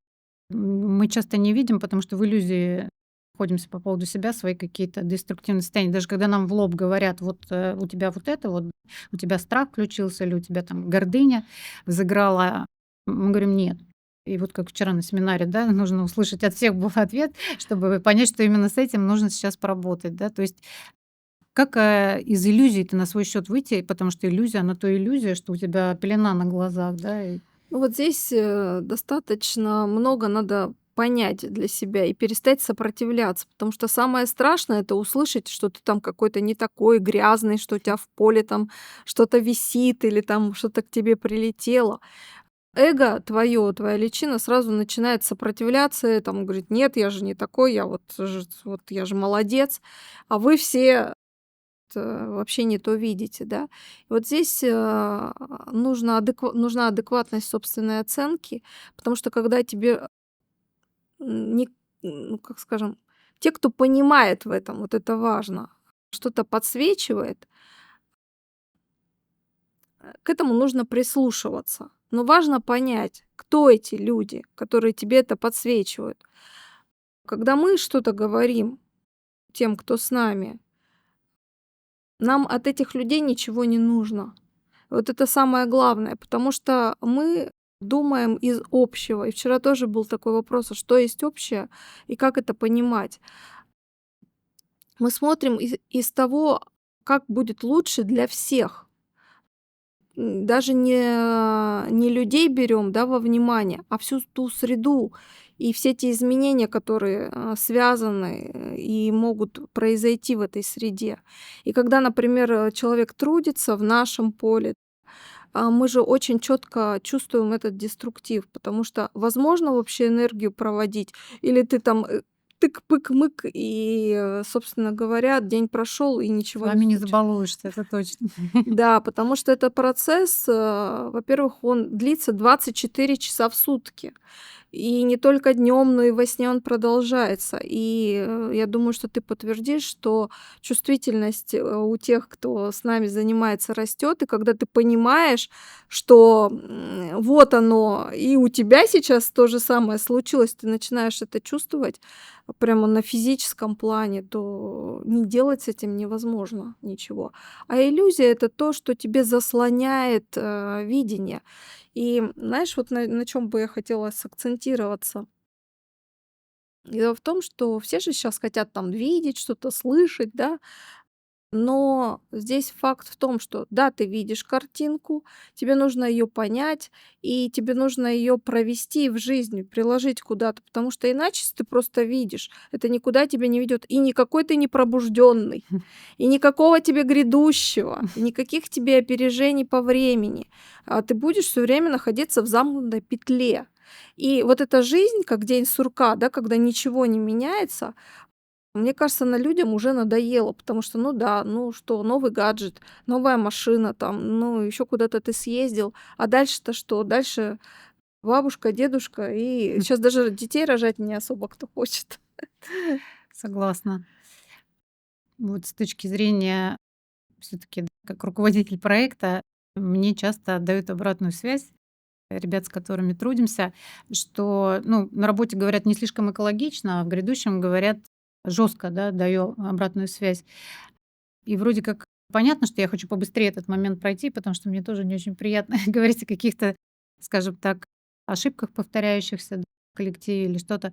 мы часто не видим, потому что в иллюзии находимся по поводу себя, свои какие-то деструктивные состояния. Даже когда нам в лоб говорят: "Вот, у тебя вот это вот, у тебя страх включился или у тебя там гордыня взыграла", мы говорим: "Нет". И вот как вчера на семинаре, да, нужно услышать от всех был ответ, чтобы понять, что именно с этим нужно сейчас поработать, да. То есть как, из иллюзий-то на свой счет выйти? Потому что иллюзия, она то иллюзия, что у тебя пелена на глазах, да, и Ну вот здесь достаточно много надо понять для себя и перестать сопротивляться. Потому что самое страшное — это услышать, что ты там какой-то не такой, грязный, что у тебя в поле там что-то висит или там что-то к тебе прилетело. Эго твое, твоя личина сразу начинает сопротивляться этому, говорит: "Нет, я же не такой, вот я же молодец". А вы все вообще не то видите, да. И вот здесь, нужна адекватность собственной оценки, потому что когда тебе, не ну, как скажем, те, кто понимает в этом, вот это важно, что-то подсвечивает, к этому нужно прислушиваться. Но важно понять, кто эти люди, которые тебе это подсвечивают. Когда мы что-то говорим тем, кто с нами, нам от этих людей ничего не нужно. Вот это самое главное, потому что мы думаем из общего. И вчера тоже был такой вопрос: а что есть общее и как это понимать? Мы смотрим из того, как будет лучше для всех. Даже не людей берем, да, во внимание, а всю ту среду и все те изменения, которые, связаны, и могут произойти в этой среде. И когда, например, человек трудится в нашем поле, мы же очень четко чувствуем этот деструктив, потому что возможно вообще энергию проводить, или ты там, тык-пык-мык, и, собственно говоря, день прошел и С ничего не вами не случилось. забалуешься, это точно. Да, потому что это процесс, во-первых, он длится 24 часа в сутки. И не только днем, но и во сне он продолжается. И, я думаю, что ты подтвердишь, что чувствительность, у тех, кто с нами занимается, растет. И когда ты понимаешь, что, вот оно, и у тебя сейчас то же самое случилось, ты начинаешь это чувствовать прямо на физическом плане, то не делать с этим невозможно ничего. А иллюзия — это то, что тебе заслоняет, видение. И знаешь, вот на чем бы я хотела сакцентироваться? Дело в том, что все же сейчас хотят там видеть, что-то слышать, да. Но здесь факт в том, что да, ты видишь картинку, тебе нужно ее понять, и тебе нужно ее провести в жизнь, приложить куда-то, потому что иначе, если ты просто видишь, это никуда тебя не ведет. И никакой ты не пробужденный, и никакого тебе грядущего, и никаких тебе опережений по времени. А ты будешь все время находиться в замкнутой петле. И вот эта жизнь, как день сурка, да, когда ничего не меняется, мне кажется, она людям уже надоела, потому что, ну да, ну что, новый гаджет, новая машина, там, ну еще куда-то ты съездил, а дальше-то что? Дальше бабушка, дедушка, и сейчас даже детей рожать не особо кто хочет. Согласна. Вот с точки зрения все таки как руководитель проекта, мне часто отдают обратную связь ребят, с которыми трудимся, что, ну, на работе говорят не слишком экологично, а в грядущем говорят жестко, да, даю обратную связь. И вроде как понятно, что я хочу побыстрее этот момент пройти, потому что мне тоже не очень приятно говорить о каких-то, скажем так, ошибках повторяющихся, да, в коллективе или что-то.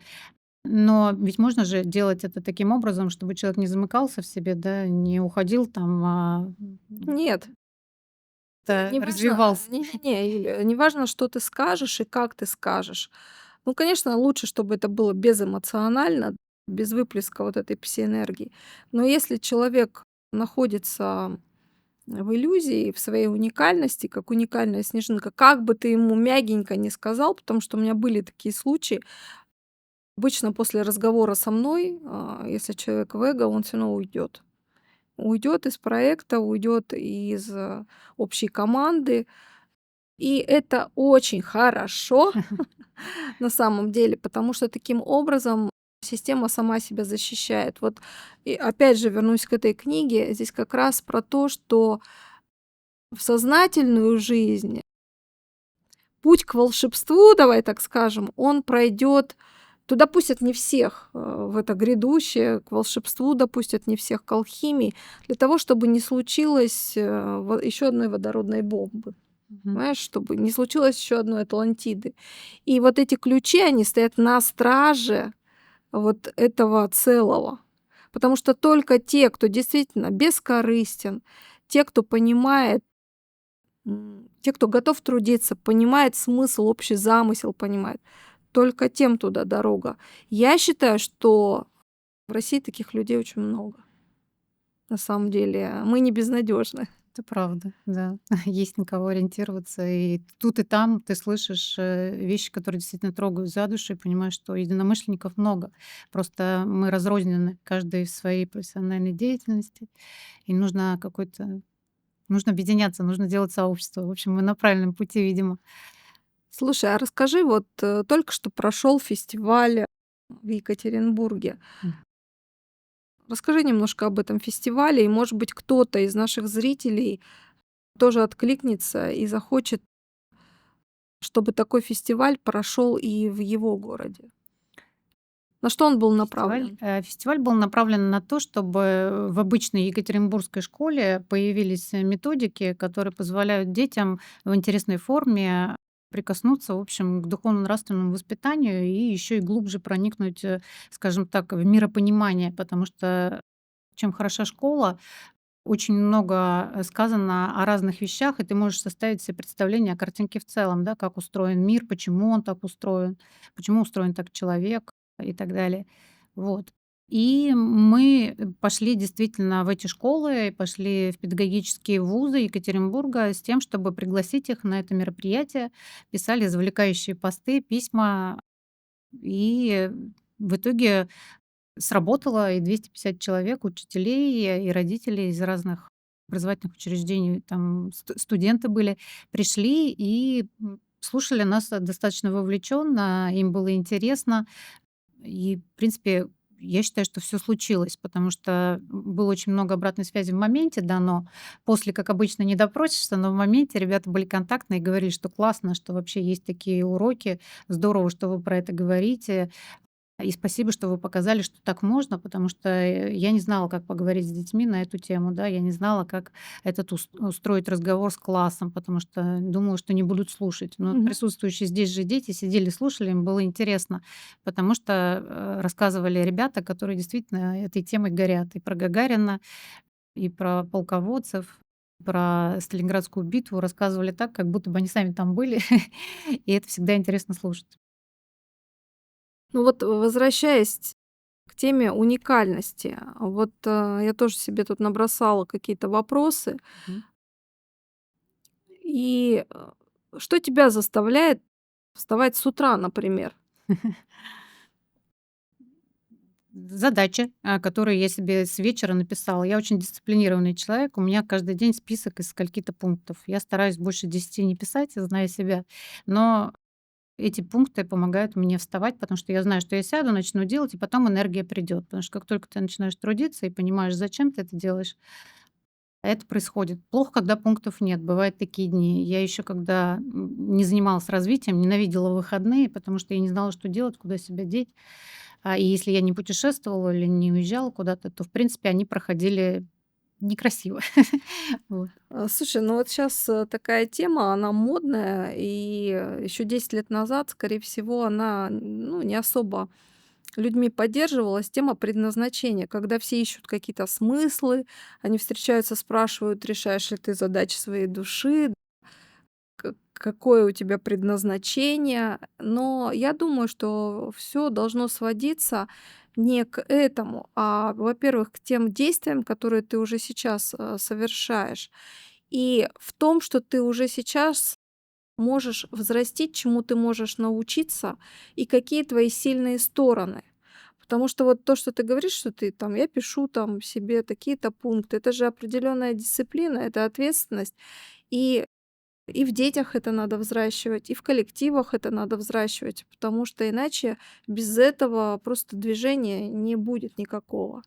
Но ведь можно же делать это таким образом, чтобы человек не замыкался в себе, да, не уходил там, Нет, неважно, развивался. не-не-не, Юля, неважно, что ты скажешь и как ты скажешь. Ну, конечно, лучше, чтобы это было безэмоционально, без выплеска вот этой пси-энергии. Но если человек находится в иллюзии, в своей уникальности, как уникальная снежинка, как бы ты ему мягенько не сказал, потому что у меня были такие случаи. Обычно после разговора со мной, если человек в эго, он все равно уйдет. Уйдет из проекта, уйдет из общей команды. И это очень хорошо на самом деле, потому что таким образом система сама себя защищает. Вот и опять же вернусь к этой книге. Здесь как раз про то, что в сознательную жизнь путь к волшебству, давай так скажем, он пройдет. Туда пустят не всех, в это грядущее, к волшебству допустят не всех, к алхимии, для того, чтобы не случилось еще одной водородной бомбы. Мгм. Понимаешь, чтобы не случилось еще одной Атлантиды. И вот эти ключи, они стоят на страже вот этого целого. Потому что только те, кто действительно бескорыстен, те, кто понимает, те, кто готов трудиться, понимает смысл, общий замысел понимает, только тем туда дорога. Я считаю, что в России таких людей очень много. На самом деле мы не безнадежны. Это правда, да. Есть на кого ориентироваться. И тут, и там ты слышишь вещи, которые действительно трогают за душу, и понимаешь, что единомышленников много. Просто мы разрознены, каждый в своей профессиональной деятельности. И нужно объединяться, нужно делать сообщество. В общем, мы на правильном пути, видимо. Слушай, а расскажи, вот только что прошел фестиваль в Екатеринбурге. М. Расскажи немножко об этом фестивале, и, может быть, кто-то из наших зрителей тоже откликнется и захочет, чтобы такой фестиваль прошел и в его городе. На что он был направлен? Фестиваль был направлен на то, чтобы в обычной екатеринбургской школе появились методики, которые позволяют детям в интересной форме прикоснуться, в общем, к духовно-нравственному воспитанию и еще и глубже проникнуть, скажем так, в миропонимание, потому что чем хороша школа, очень много сказано о разных вещах, и ты можешь составить себе представление о картинке в целом, да, как устроен мир, почему он так устроен, почему устроен так человек и так далее. Вот. И мы пошли действительно в эти школы, пошли в педагогические вузы Екатеринбурга с тем, чтобы пригласить их на это мероприятие, писали завлекающие посты, письма, и в итоге сработало, и 250 человек, учителей и родителей из разных образовательных учреждений, там студенты были, пришли и слушали нас достаточно вовлеченно, им было интересно. И, в принципе, я считаю, что все случилось, потому что было очень много обратной связи в моменте дано. После, как обычно, не допросишься, но в моменте ребята были контактные и говорили, что классно, что вообще есть такие уроки, здорово, что вы про это говорите. И спасибо, что вы показали, что так можно, потому что я не знала, как поговорить с детьми на эту тему, да, я не знала, как устроить разговор с классом, потому что думала, что не будут слушать. Но Мгм. присутствующие здесь же дети сидели, слушали, им было интересно, потому что рассказывали ребята, которые действительно этой темой горят. И про Гагарина, и про полководцев, про Сталинградскую битву рассказывали так, как будто бы они сами там были, и это всегда интересно слушать. Ну вот, возвращаясь к теме уникальности, вот я тоже себе тут набросала какие-то вопросы. Мгм. И что тебя заставляет вставать с утра, например? Задачи, которые я себе с вечера написала. Я очень дисциплинированный человек. У меня каждый день список из скольки-то пунктов. Я стараюсь больше 10 не писать, зная себя. Но эти пункты помогают мне вставать, потому что я знаю, что я сяду, начну делать, и потом энергия придет. Потому что как только ты начинаешь трудиться и понимаешь, зачем ты это делаешь, это происходит. Плохо, когда пунктов нет. Бывают такие дни. Я еще когда не занималась развитием, ненавидела выходные, потому что я не знала, что делать, куда себя деть. И если я не путешествовала или не уезжала куда-то, то, в принципе, они проходили некрасиво. Вот. Слушай, ну вот сейчас такая тема, она модная, и еще 10 лет назад, скорее всего, она, ну, не особо людьми поддерживалась. Тема предназначения, когда все ищут какие-то смыслы, они встречаются, спрашивают, решаешь ли ты задачи своей души, какое у тебя предназначение. Но я думаю, что все должно сводиться не к этому, а, во-первых, к тем действиям, которые ты уже сейчас совершаешь. И в том, что ты уже сейчас можешь взрастить, чему ты можешь научиться и какие твои сильные стороны. Потому что вот то, что ты говоришь, что ты там, я пишу там себе такие-то пункты, это же определенная дисциплина, это ответственность. И и в детях это надо взращивать, и в коллективах это надо взращивать, потому что иначе без этого просто движения не будет никакого.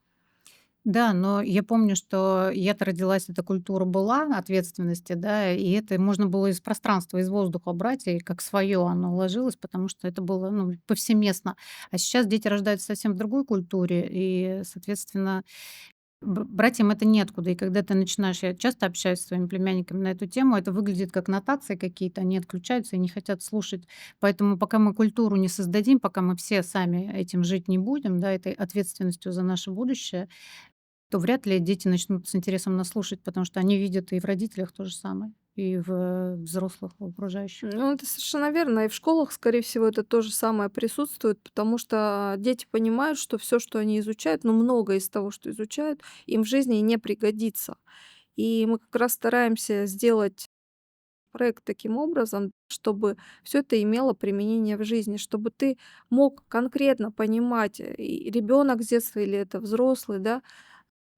Да, но я помню, что я-то родилась, эта культура была ответственности, да, и это можно было из пространства, из воздуха брать, и как свое оно ложилось, потому что это было, ну, повсеместно. А сейчас дети рождаются совсем в другой культуре, и, соответственно, брать им это неоткуда. И когда ты начинаешь, я часто общаюсь с своими племянниками на эту тему, это выглядит как нотации какие-то, они отключаются и не хотят слушать. Поэтому пока мы культуру не создадим, пока мы все сами этим жить не будем, да, этой ответственностью за наше будущее, то вряд ли дети начнут с интересом нас слушать, потому что они видят и в родителях то же самое. и в взрослых, в окружающих. Ну, это совершенно верно. И в школах, скорее всего, это то же самое присутствует, потому что дети понимают, что все, что они изучают, ну, многое из того, что изучают, им в жизни не пригодится. И мы как раз стараемся сделать проект таким образом, чтобы все это имело применение в жизни, чтобы ты мог конкретно понимать, и ребенок с детства или это взрослый, да,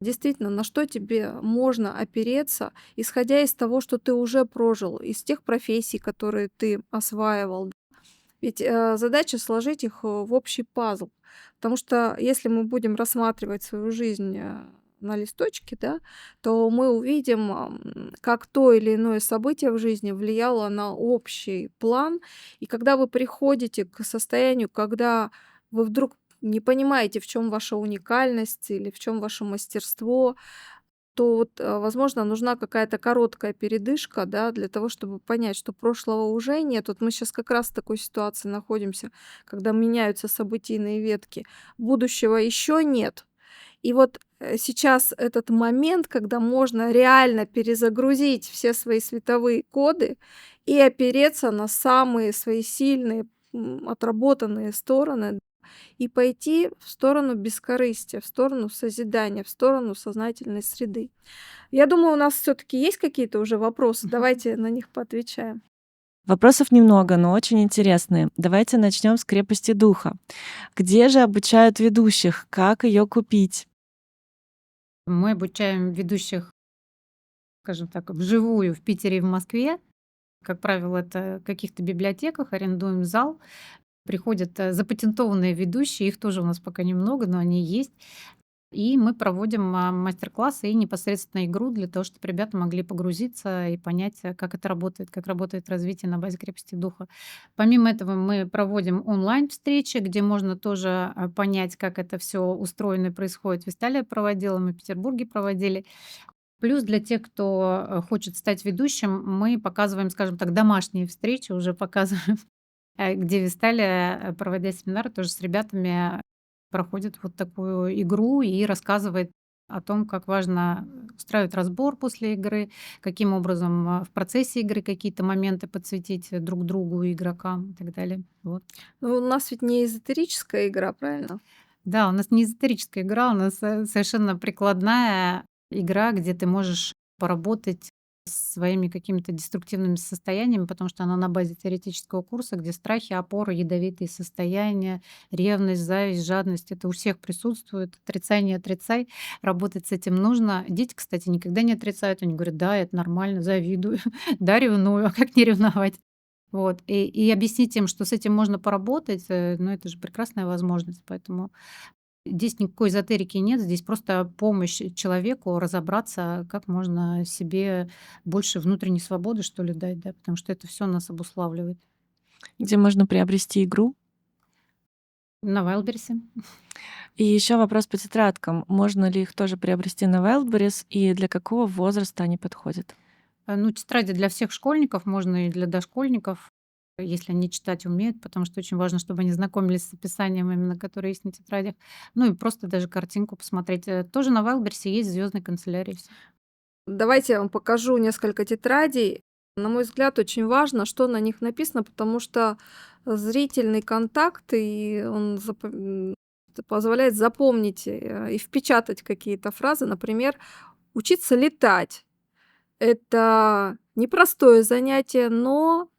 действительно, на что тебе можно опереться, исходя из того, что ты уже прожил, из тех профессий, которые ты осваивал. Ведь, задача сложить их, в общий пазл. Потому что если мы будем рассматривать свою жизнь, на листочке, да, то мы увидим, как то или иное событие в жизни влияло на общий план. И когда вы приходите к состоянию, когда вы вдруг не понимаете, в чем ваша уникальность или в чем ваше мастерство, то вот, возможно, нужна какая-то короткая передышка, да, для того, чтобы понять, что прошлого уже нет. Вот мы сейчас как раз в такой ситуации находимся, когда меняются событийные ветки. Будущего еще нет. И вот, сейчас этот момент, когда можно реально перезагрузить все свои световые коды и опереться на самые свои сильные, отработанные стороны и пойти в сторону бескорыстия, в сторону созидания, в сторону сознательной среды. Я думаю, у нас все таки есть какие-то уже вопросы. Давайте на них поотвечаем. Вопросов немного, но очень интересные. Давайте начнем с крепости духа. Где же обучают ведущих? Как ее купить? Мы обучаем ведущих, скажем так, вживую в Питере и в Москве. Как правило, это в каких-то библиотеках, арендуем зал. Приходят, запатентованные ведущие, их тоже у нас пока немного, но они есть. И мы проводим, мастер-классы и непосредственно игру для того, чтобы ребята могли погрузиться и понять, как это работает, как работает развитие на базе крепости духа. Помимо этого мы проводим онлайн-встречи, где можно тоже, понять, как это все устроено и происходит. В Исталии проводила, мы в Петербурге проводили. Плюс для тех, кто, хочет стать ведущим, мы показываем, скажем так, домашние встречи, уже показываем, где в Исталии, проводя семинары тоже с ребятами, проходит вот такую игру и рассказывает о том, как важно устраивать разбор после игры, каким образом, в процессе игры какие-то моменты подсветить, друг другу, игрокам и так далее. Вот. Ну, у нас ведь не эзотерическая игра, правильно? Да, у нас не эзотерическая игра, у нас, совершенно прикладная игра, где ты можешь поработать с своими какими-то деструктивными состояниями, потому что она на базе теоретического курса, где страхи, опоры, ядовитые состояния, ревность, зависть, жадность — это у всех присутствует. Отрицай, не отрицай, работать с этим нужно. Дети, кстати, никогда не отрицают, они говорят: "Да, это нормально, завидую, да, ревную, а как не ревновать?" Вот, и объяснить им, что с этим можно поработать, ну, это же прекрасная возможность. Поэтому здесь никакой эзотерики нет, здесь просто помощь человеку разобраться, как можно себе больше внутренней свободы, что ли, дать, да, потому что это все нас обуславливает. Где можно приобрести игру? На Вайлдберрисе. И еще вопрос по тетрадкам. Можно ли их тоже приобрести на Wildberries и для какого возраста они подходят? Ну, тетради для всех школьников, можно и для дошкольников, если они читать умеют, потому что очень важно, чтобы они знакомились с описанием именно, которое есть на тетрадях. Ну и просто даже картинку посмотреть. Тоже на Вайлдберрисе есть в звездной канцелярии всё. Давайте я вам покажу несколько тетрадей. На мой взгляд, очень важно, что на них написано, потому что зрительный контакт, и он позволяет запомнить, и впечатать какие-то фразы. Например, учиться летать. Это непростое занятие, но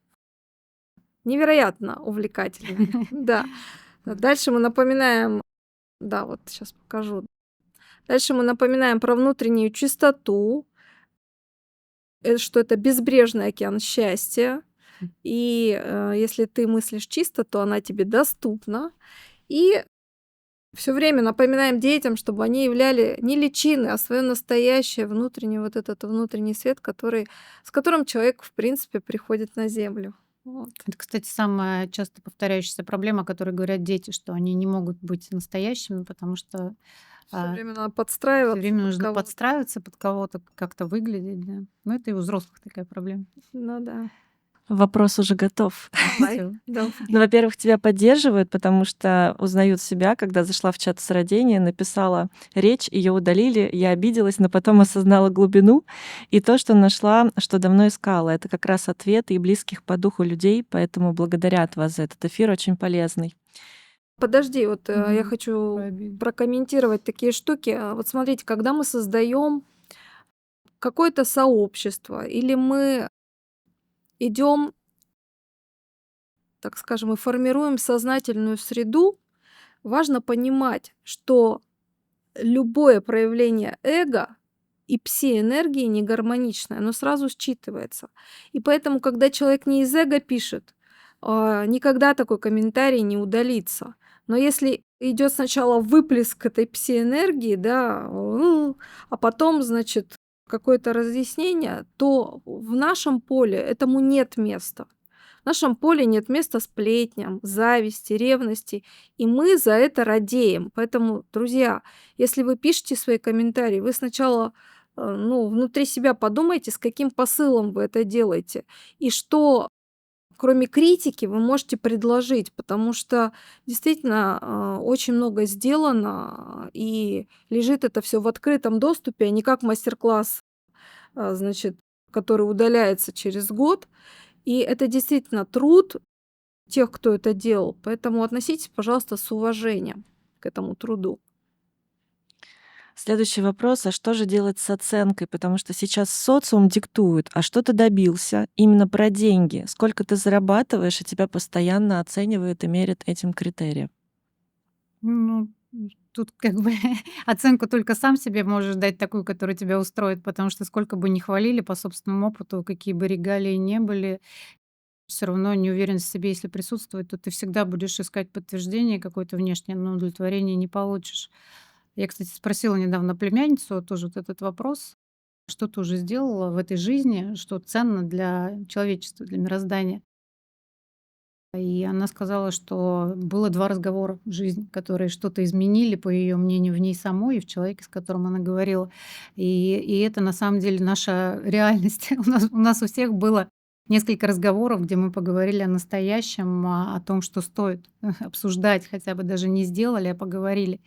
невероятно увлекательное. Да. Дальше мы напоминаем, да, вот сейчас покажу. Дальше мы напоминаем про внутреннюю чистоту, что это безбрежный океан счастья. И, если ты мыслишь чисто, то она тебе доступна. И все время напоминаем детям, чтобы они являли не личины, а свое настоящее внутренний вот этот внутренний свет, с которым человек, в принципе, приходит на Землю. Вот. Это, кстати, самая часто повторяющаяся проблема, о которой говорят дети, что они не могут быть настоящими, потому что Всё а, время надо все подстраиваться время под нужно кого-то. подстраиваться под кого-то, как-то выглядеть, да. Но это и у взрослых такая проблема. Ну да. Вопрос уже готов. Давай, Всё. давай. Ну, во-первых, тебя поддерживают, потому что узнают себя. Когда зашла в чат сородения, написала речь, ее удалили, я обиделась, но потом осознала глубину и то, что нашла, что давно искала. Это как раз ответы и близких по духу людей, поэтому благодарят вас за этот эфир, очень полезный. Подожди, вот я Мгм. Про хочу обиду. прокомментировать такие штуки. Вот смотрите, когда мы создаем какое-то сообщество или мы идем, так скажем, и формируем сознательную среду, важно понимать, что любое проявление эго и пси-энергии негармоничное, оно сразу считывается. И поэтому, когда человек не из эго пишет, никогда такой комментарий не удалится. Но если идет сначала выплеск этой пси-энергии, да, а потом, значит, какое-то разъяснение, то в нашем поле этому нет места. В нашем поле нет места сплетням, зависти, ревности, и мы за это радеем. Поэтому, друзья, если вы пишете свои комментарии, вы сначала ну, внутри себя подумайте, с каким посылом вы это делаете, и что, кроме критики, вы можете предложить, потому что действительно очень много сделано, и лежит это все в открытом доступе, а не как мастер-класс, значит, который удаляется через год. И это действительно труд тех, кто это делал. Поэтому относитесь, пожалуйста, с уважением к этому труду. Следующий вопрос: а что же делать с оценкой? Потому что сейчас социум диктует, а что ты добился? Именно про деньги. Сколько ты зарабатываешь, и тебя постоянно оценивают и мерят этим критерием. Ну, тут как бы оценку только сам себе можешь дать такую, которая тебя устроит, потому что сколько бы ни хвалили по собственному опыту, какие бы регалии не были, все равно неуверенность в себе, если присутствует, то ты всегда будешь искать подтверждение какое-то внешнее, но удовлетворения не получишь. Я, кстати, спросила недавно племянницу тоже вот этот вопрос: "Что ты уже сделала в этой жизни, что ценно для человечества, для мироздания?" И она сказала, что было 2 разговора в жизни, которые что-то изменили, по ее мнению, в ней самой и в человеке, с которым она говорила. И это на самом деле наша реальность. У нас у всех было несколько разговоров, где мы поговорили о настоящем, о том, что стоит обсуждать, хотя бы даже не сделали, а поговорили.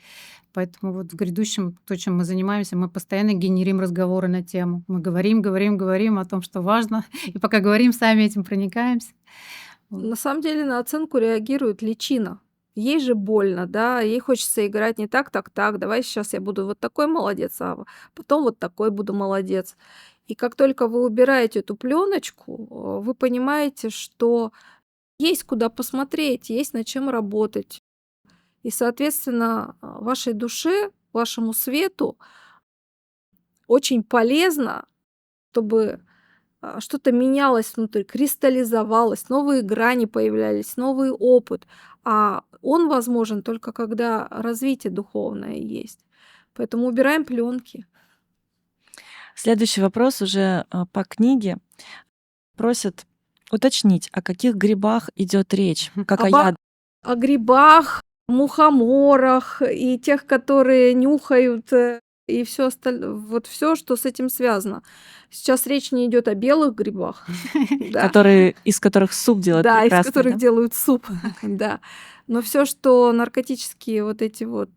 Поэтому вот в грядущем, то, чем мы занимаемся, мы постоянно генерим разговоры на тему. Мы говорим, говорим, говорим о том, что важно, и пока говорим, сами этим проникаемся. Вот. На самом деле на оценку реагирует личина. Ей же больно, да, ей хочется играть не так, так, так. Давай сейчас я буду вот такой молодец, а потом вот такой буду молодец. И как только вы убираете эту пленочку, вы понимаете, что есть куда посмотреть, есть над чем работать. И, соответственно, вашей душе, вашему свету очень полезно, чтобы что-то менялось внутри, кристаллизовалось, новые грани появлялись, новый опыт. А он возможен только когда развитие духовное есть. Поэтому убираем пленки. Следующий вопрос уже по книге. Просят уточнить, о каких грибах идет речь, как о Об о яд. о грибах, мухоморах и тех, которые нюхают, и все остальное, вот все, что с этим связано. Сейчас речь не идет о белых грибах, да. Из которых суп делают Да, из прекрасный, которых да? делают суп, да. Но все, что наркотические вот эти вот,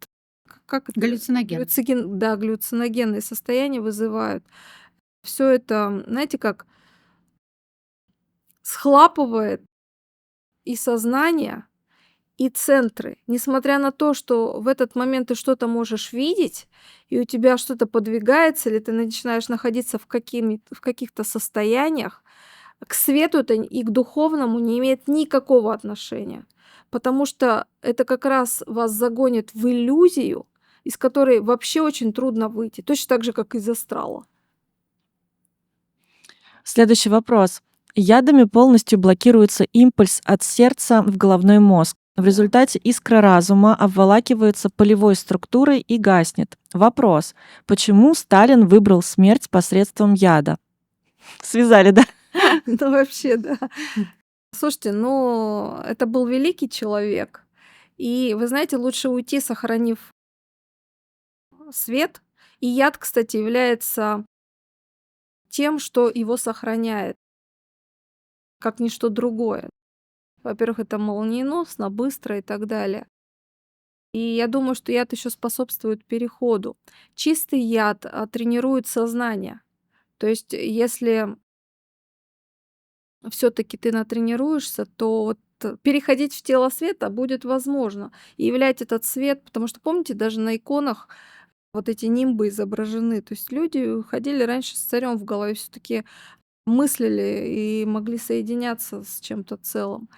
как это, Галлюциноген. да, галлюциногенные состояния вызывают, все это, знаете, как схлапывает и сознание, и центры. Несмотря на то, что в этот момент ты что-то можешь видеть, и у тебя что-то подвигается, или ты начинаешь находиться в каких-то состояниях, к свету это и к духовному не имеет никакого отношения, потому что это как раз вас загонит в иллюзию, из которой вообще очень трудно выйти, точно так же, как из астрала. Следующий вопрос. Ядами полностью блокируется импульс от сердца в головной мозг. В Да. результате искра разума обволакивается полевой структурой и гаснет. Вопрос. Почему Сталин выбрал смерть посредством яда? Связали, да? Ну, вообще, да. Слушайте, ну, это был великий человек. И вы знаете, лучше уйти, сохранив свет. И яд, кстати, является тем, что его сохраняет. как ничто другое. Во-первых, это молниеносно, быстро и так далее. И я думаю, что яд еще способствует переходу. Чистый яд тренирует сознание. То есть, если все-таки ты натренируешься, то вот переходить в тело света будет возможно. И являть этот свет, потому что, помните, даже на иконах вот эти нимбы изображены. То есть люди ходили раньше с царем в голове, все-таки мыслили и могли соединяться с чем-то целым.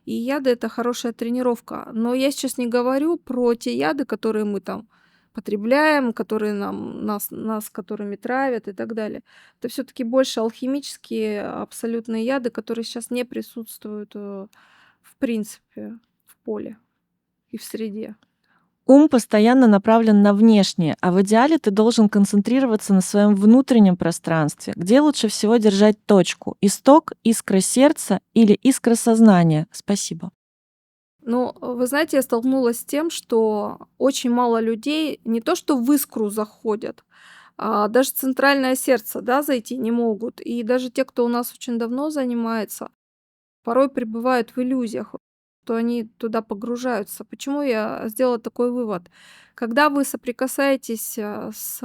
И яды это хорошая тренировка. Но я сейчас не говорю про те яды, которые мы там потребляем, которые нас которыми травят и так далее. Это все-таки больше алхимические абсолютные яды, которые сейчас не присутствуют в принципе в поле и в среде. Ум постоянно направлен на внешнее, а в идеале ты должен концентрироваться на своем внутреннем пространстве, где лучше всего держать точку. Исток, искра сердца или искра сознания. Спасибо. Ну, вы знаете, я столкнулась с тем, что очень мало людей не то что в искру заходят, а даже в центральное сердце, да, зайти не могут. И даже те, кто у нас очень давно занимается, порой пребывают в иллюзиях, что они туда погружаются. Почему я сделала такой вывод? Когда вы соприкасаетесь с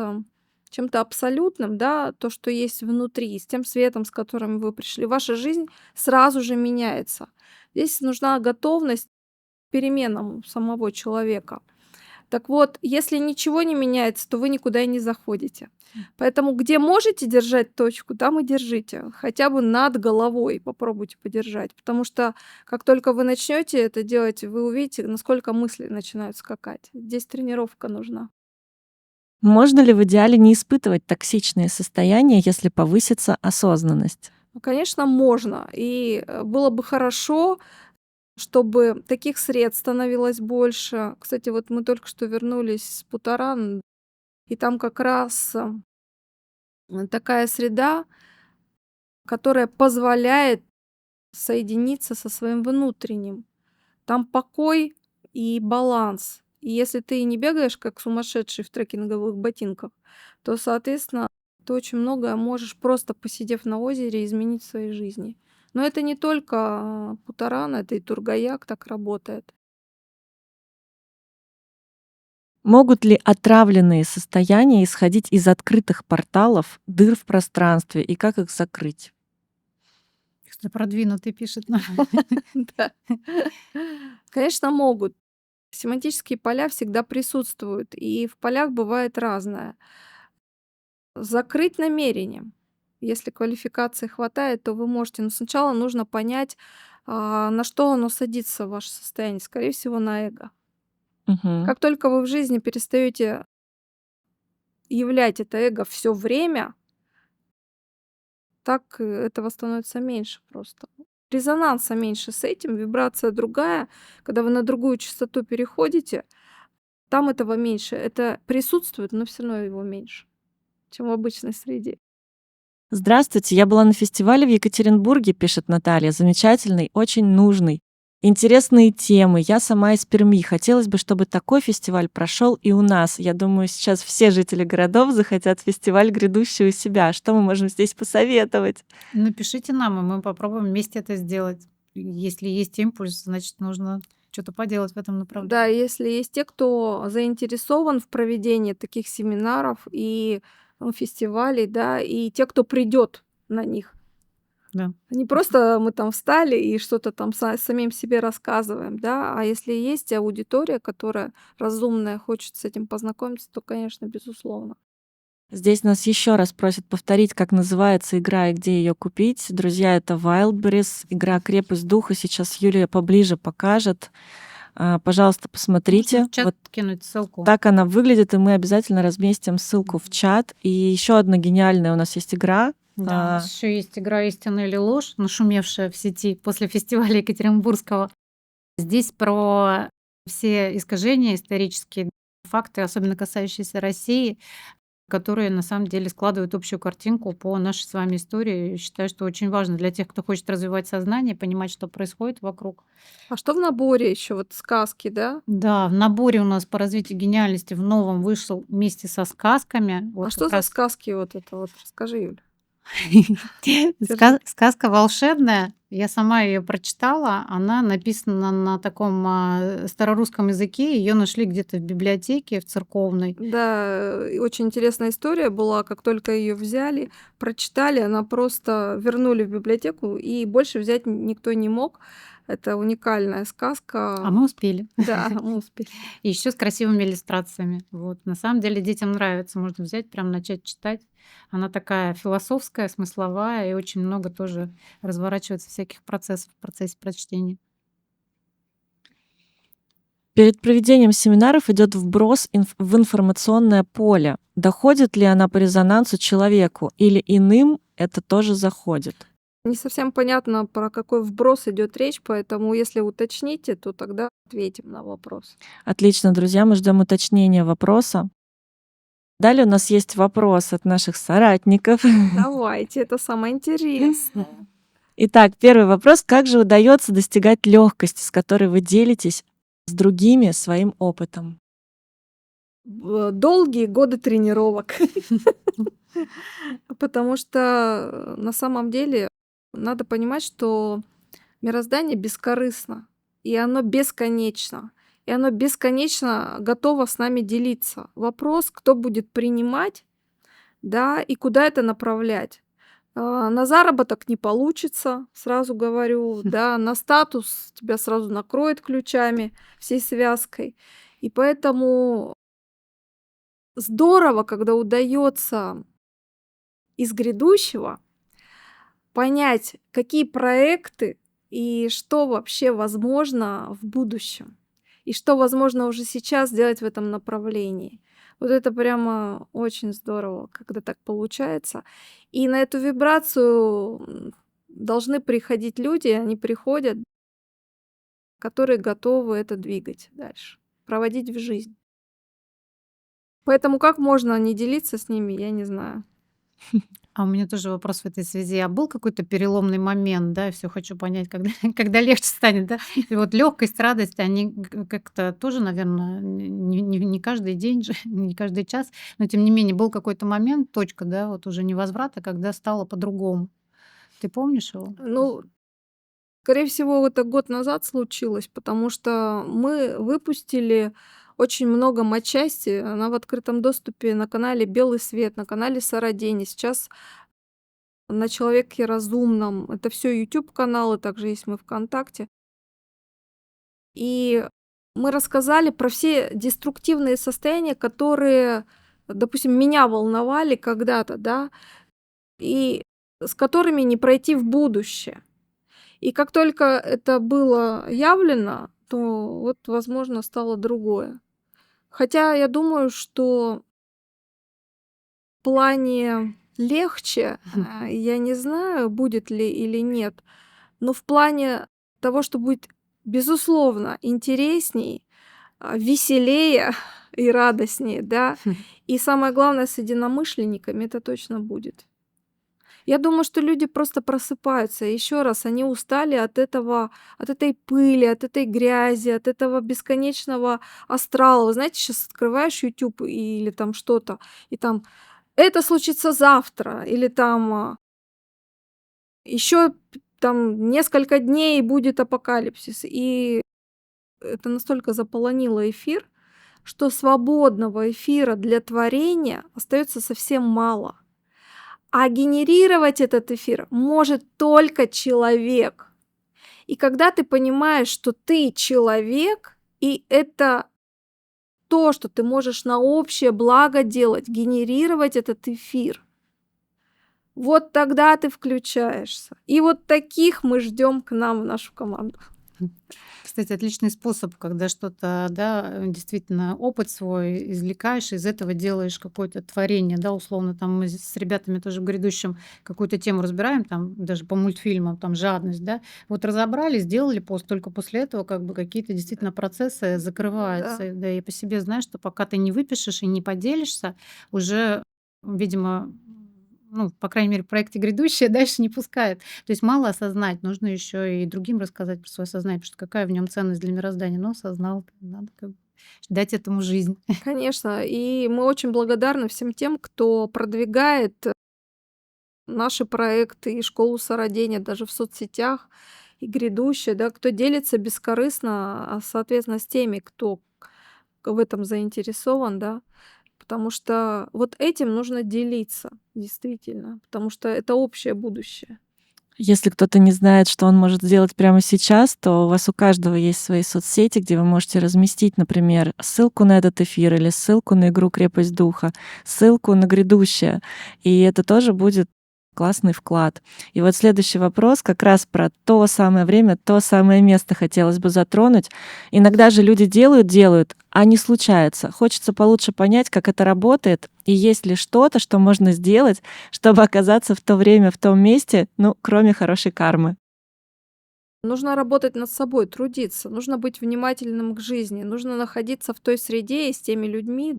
чем-то абсолютным, да, то, что есть внутри, с тем светом, с которым вы пришли, ваша жизнь сразу же меняется. Здесь нужна готовность к переменам самого человека. Так вот, если ничего не меняется, то вы никуда и не заходите. Поэтому где можете держать точку, там и держите. Хотя бы над головой попробуйте подержать. Потому что как только вы начнете это делать, вы увидите, насколько мысли начинают скакать. Здесь тренировка нужна. Можно ли в идеале не испытывать токсичные состояния, если повысится осознанность? Ну, конечно, можно. И было бы хорошо, чтобы таких средств становилось больше. Кстати, вот мы только что вернулись с Путаран, и там как раз такая среда, которая позволяет соединиться со своим внутренним. Там покой и баланс. И если ты не бегаешь как сумасшедший в трекинговых ботинках, то, соответственно, ты очень многое можешь, просто посидев на озере, изменить в своей жизни. Но это не только Путаран, это и Тургаяк так работает. Могут ли отравленные состояния исходить из открытых порталов, дыр в пространстве, и как их закрыть? Что продвинутый пишет нам. Да. Конечно, могут. Семантические поля всегда присутствуют, и в полях бывает разное. Закрыть намерением. Если квалификации хватает, то вы можете, но сначала нужно понять, на что оно садится в ваше состояние. Скорее всего, на эго. Мгм. Как только вы в жизни перестаете являть это эго все время, так этого становится меньше просто. Резонанса меньше с этим, вибрация другая. Когда вы на другую частоту переходите, там этого меньше. Это присутствует, но все равно его меньше, чем в обычной среде. Здравствуйте, я была на фестивале в Екатеринбурге, пишет Наталья. Замечательный, очень нужный. Интересные темы. Я сама из Перми. Хотелось бы, чтобы такой фестиваль прошел и у нас. Я думаю, сейчас все жители городов захотят фестиваль грядущий у себя. Что мы можем здесь посоветовать? Напишите нам, и мы попробуем вместе это сделать. Если есть импульс, значит, нужно что-то поделать в этом направлении. Да, если есть те, кто заинтересован в проведении таких семинаров и фестивалей, да, и те, кто придет на них. Да. Не просто мы там встали и что-то там самим себе рассказываем, да, а если есть аудитория, которая разумная, хочет с этим познакомиться, то, конечно, безусловно. Здесь нас еще раз просят повторить, как называется игра и где ее купить. Друзья, это Wildberries, игра «Крепость духа». Сейчас Юлия поближе покажет. Пожалуйста, посмотрите. Можно в чат Вот кинуть ссылку. так она выглядит, и мы обязательно разместим ссылку в чат. И еще одна гениальная у нас есть игра. Да, у нас еще есть игра «Истина или ложь», нашумевшая в сети после фестиваля Екатеринбургского. Здесь про все искажения исторические, факты, особенно касающиеся России, которые на самом деле складывают общую картинку по нашей с вами истории. Я считаю, что очень важно для тех, кто хочет развивать сознание, понимать, что происходит вокруг. А что в наборе еще? Вот сказки, да? Да, в наборе у нас по развитию гениальности в новом вышел вместе со сказками. А Вот что как за раз сказки вот это вот? Расскажи, Юля. Держи. Сказка волшебная. Я сама ее прочитала. Она написана на таком старорусском языке. Ее нашли где-то в библиотеке, в церковной. Да, очень интересная история была. Как только ее взяли, прочитали, она просто вернули в библиотеку, и больше взять никто не мог. Это уникальная А сказка. мы успели. Да, мы успели. И еще с красивыми иллюстрациями. Вот. На самом деле детям нравится. Можно взять, прям начать читать. Она такая философская, смысловая, и очень много тоже разворачивается всяких процессов в процессе прочтения. Перед проведением семинаров идет вброс в информационное поле. Доходит ли она по резонансу человеку или иным это тоже заходит? Не совсем понятно, про какой вброс идет речь, поэтому если уточните, то тогда ответим на вопрос. Отлично, друзья, мы ждем уточнения вопроса. Далее у нас есть вопрос от наших соратников. Давайте, это самое интересное. Итак, первый вопрос. Как же удается достигать легкости, с которой вы делитесь с другими своим опытом? Долгие годы тренировок. Потому что на самом деле надо понимать, что мироздание бескорыстно, и оно бесконечно. И оно бесконечно готово с нами делиться. Вопрос, кто будет принимать, да, и куда это направлять. На заработок не получится, сразу говорю, да, на статус тебя сразу накроет ключами, всей связкой. И поэтому здорово, когда удается из грядущего понять, какие проекты и что вообще возможно в будущем, и что возможно уже сейчас сделать в этом направлении. Вот это прямо очень здорово, когда так получается. И на эту вибрацию должны приходить люди, они приходят, которые готовы это двигать дальше, проводить в жизнь. Поэтому как можно не делиться с ними, я не знаю. А у меня тоже вопрос в этой связи. А был какой-то переломный момент, да, все хочу понять, когда, когда легче станет, да? И вот легкость, радость, они как-то тоже, наверное, не каждый день же, не каждый час, но тем не менее был какой-то момент, точка, да, вот уже невозврата, когда стало по-другому. Ты помнишь его? Ну, скорее всего, это год назад случилось, потому что мы выпустили очень много матчасти. Она в открытом доступе на канале "Белый свет", на канале "Сородени", сейчас на "Человеке разумном". Это все YouTube каналы, также есть мы ВКонтакте. И мы рассказали про все деструктивные состояния, которые, допустим, меня волновали когда-то, да, и с которыми не пройти в будущее. И как только это было явлено, то вот, возможно, стало другое. Хотя я думаю, что в плане легче, я не знаю, будет ли или нет, но в плане того, что будет, безусловно, интересней, веселее и радостнее, да. И самое главное, с единомышленниками это точно будет. Я думаю, что люди просто просыпаются. Еще раз, они устали от этого, от этой пыли, от этой грязи, от этого бесконечного астрала. Вы знаете, сейчас открываешь YouTube или там что-то, и там это случится завтра, или там еще там несколько дней будет апокалипсис. И это настолько заполонило эфир, что свободного эфира для творения остается совсем мало. А генерировать этот эфир может только человек. И когда ты понимаешь, что ты человек, и это то, что ты можешь на общее благо делать, генерировать этот эфир, вот тогда ты включаешься. И вот таких мы ждем к нам в нашу команду. Кстати, отличный способ, когда что-то, да, действительно опыт свой извлекаешь, из этого делаешь какое-то творение, да, условно. Там мы с ребятами тоже в грядущем какую-то тему разбираем, там даже по мультфильмам, там жадность, да. Вот разобрали, сделали пост, только после этого как бы какие-то действительно процессы Да. закрываются. Да, я по себе знаю, что пока ты не выпишешь и не поделишься, уже, видимо, ну, по крайней мере, в проекте "Грядущее" дальше не пускает. То есть мало осознать, нужно еще и другим рассказать про свое сознание, потому что какая в нем ценность для мироздания. Но осознал, надо как бы дать этому жизнь. Конечно, и мы очень благодарны всем тем, кто продвигает наши проекты, и школу сородения даже в соцсетях, и грядущее, да, кто делится бескорыстно, соответственно, с теми, кто в этом заинтересован, да. Потому что вот этим нужно делиться, действительно, потому что это общее будущее. Если кто-то не знает, что он может сделать прямо сейчас, то у вас у каждого есть свои соцсети, где вы можете разместить, например, ссылку на этот эфир или ссылку на игру «Крепость духа», ссылку на грядущее. И это тоже будет классный вклад. И вот следующий вопрос как раз про то самое время, то самое место хотелось бы затронуть. Иногда же люди делают, а не случается. Хочется получше понять, как это работает, и есть ли что-то, что можно сделать, чтобы оказаться в то время, в том месте, ну, кроме хорошей кармы. Нужно работать над собой, трудиться, нужно быть внимательным к жизни, нужно находиться в той среде и с теми людьми,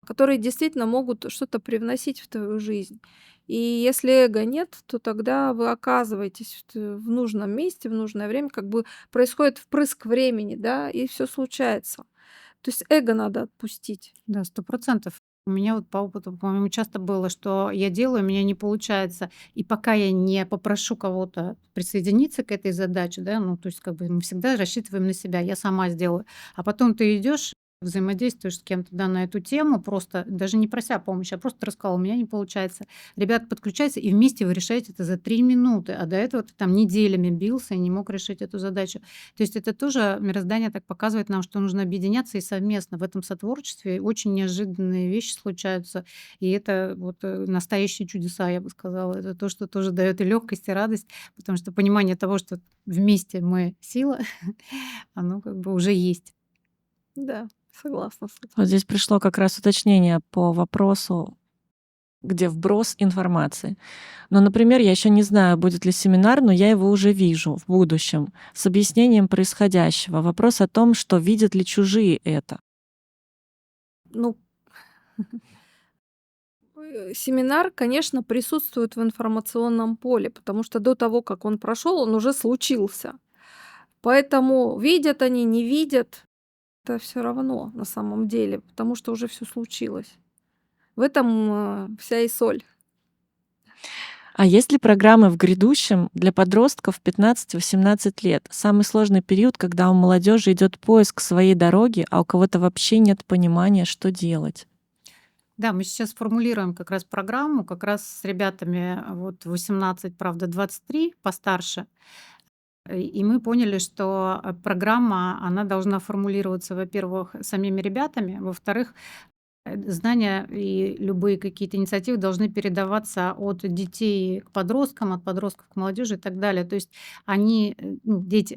которые действительно могут что-то привносить в твою жизнь. И если эго нет, то тогда вы оказываетесь в нужном месте, в нужное время, как бы происходит впрыск времени, да, и все случается. То есть эго надо отпустить. Да, 100%. У меня вот по опыту, по-моему, часто было, что я делаю, у меня не получается. И пока я не попрошу кого-то присоединиться к этой задаче, да, ну, то есть как бы мы всегда рассчитываем на себя, я сама сделаю. А потом ты идешь, взаимодействуешь с кем-то, да, на эту тему, просто даже не прося помощи, а просто рассказал, у меня не получается. Ребята подключаются, и вместе вы решаете это за 3 минуты, а до этого ты там неделями бился и не мог решить эту задачу. То есть это тоже мироздание так показывает нам, что нужно объединяться и совместно. В этом сотворчестве очень неожиданные вещи случаются. И это вот настоящие чудеса, я бы сказала. Это то, что тоже дает и легкость, и радость, потому что понимание того, что вместе мы сила, оно как бы уже есть. Да, согласна с этим. Вот здесь пришло как раз уточнение по вопросу, где вброс информации. Но, например, я еще не знаю, будет ли семинар, но я его уже вижу в будущем с объяснением происходящего. Вопрос о том, что видят ли чужие это. Ну, семинар, конечно, присутствует в информационном поле, потому что до того, как он прошел, он уже случился. Поэтому видят они, не видят, это все равно на самом деле, потому что уже все случилось. В этом вся и соль. А есть ли программы в грядущем для подростков 15-18 лет? Самый сложный период, когда у молодежи идет поиск своей дороги, а у кого-то вообще нет понимания, что делать. Да, мы сейчас формулируем как раз программу, как раз с ребятами вот 18, правда, 23, постарше. И мы поняли, что программа, она должна формулироваться, во-первых, самими ребятами, во-вторых, знания и любые какие-то инициативы должны передаваться от детей к подросткам, от подростков к молодежи и так далее. То есть они, ну, дети,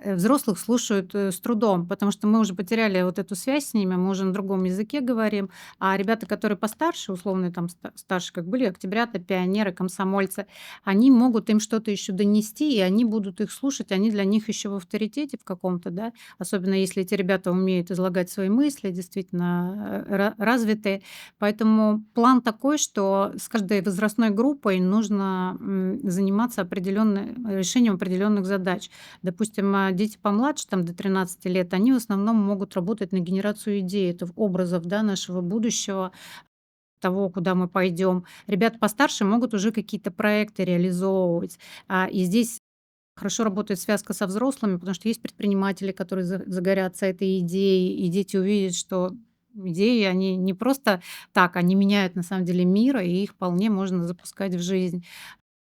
взрослых слушают, с трудом, потому что мы уже потеряли вот эту связь с ними, мы уже на другом языке говорим. А ребята, которые постарше, условно там старше, как были октябрята, пионеры, комсомольцы, они могут им что-то еще донести, и они будут их слушать, они для них еще в авторитете в каком-то, да. Особенно если эти ребята умеют излагать свои мысли, действительно, развитые. Поэтому план такой, что с каждой возрастной группой нужно, заниматься решением определенных задач. Допустим, дети помладше, там до 13 лет, они в основном могут работать на генерацию идей, это образов, да, нашего будущего, того, куда мы пойдем. Ребята постарше могут уже какие-то проекты реализовывать. И здесь хорошо работает связка со взрослыми, потому что есть предприниматели, которые загорятся этой идеей, и дети увидят, что идеи, они не просто так, они меняют на самом деле мир, и их вполне можно запускать в жизнь.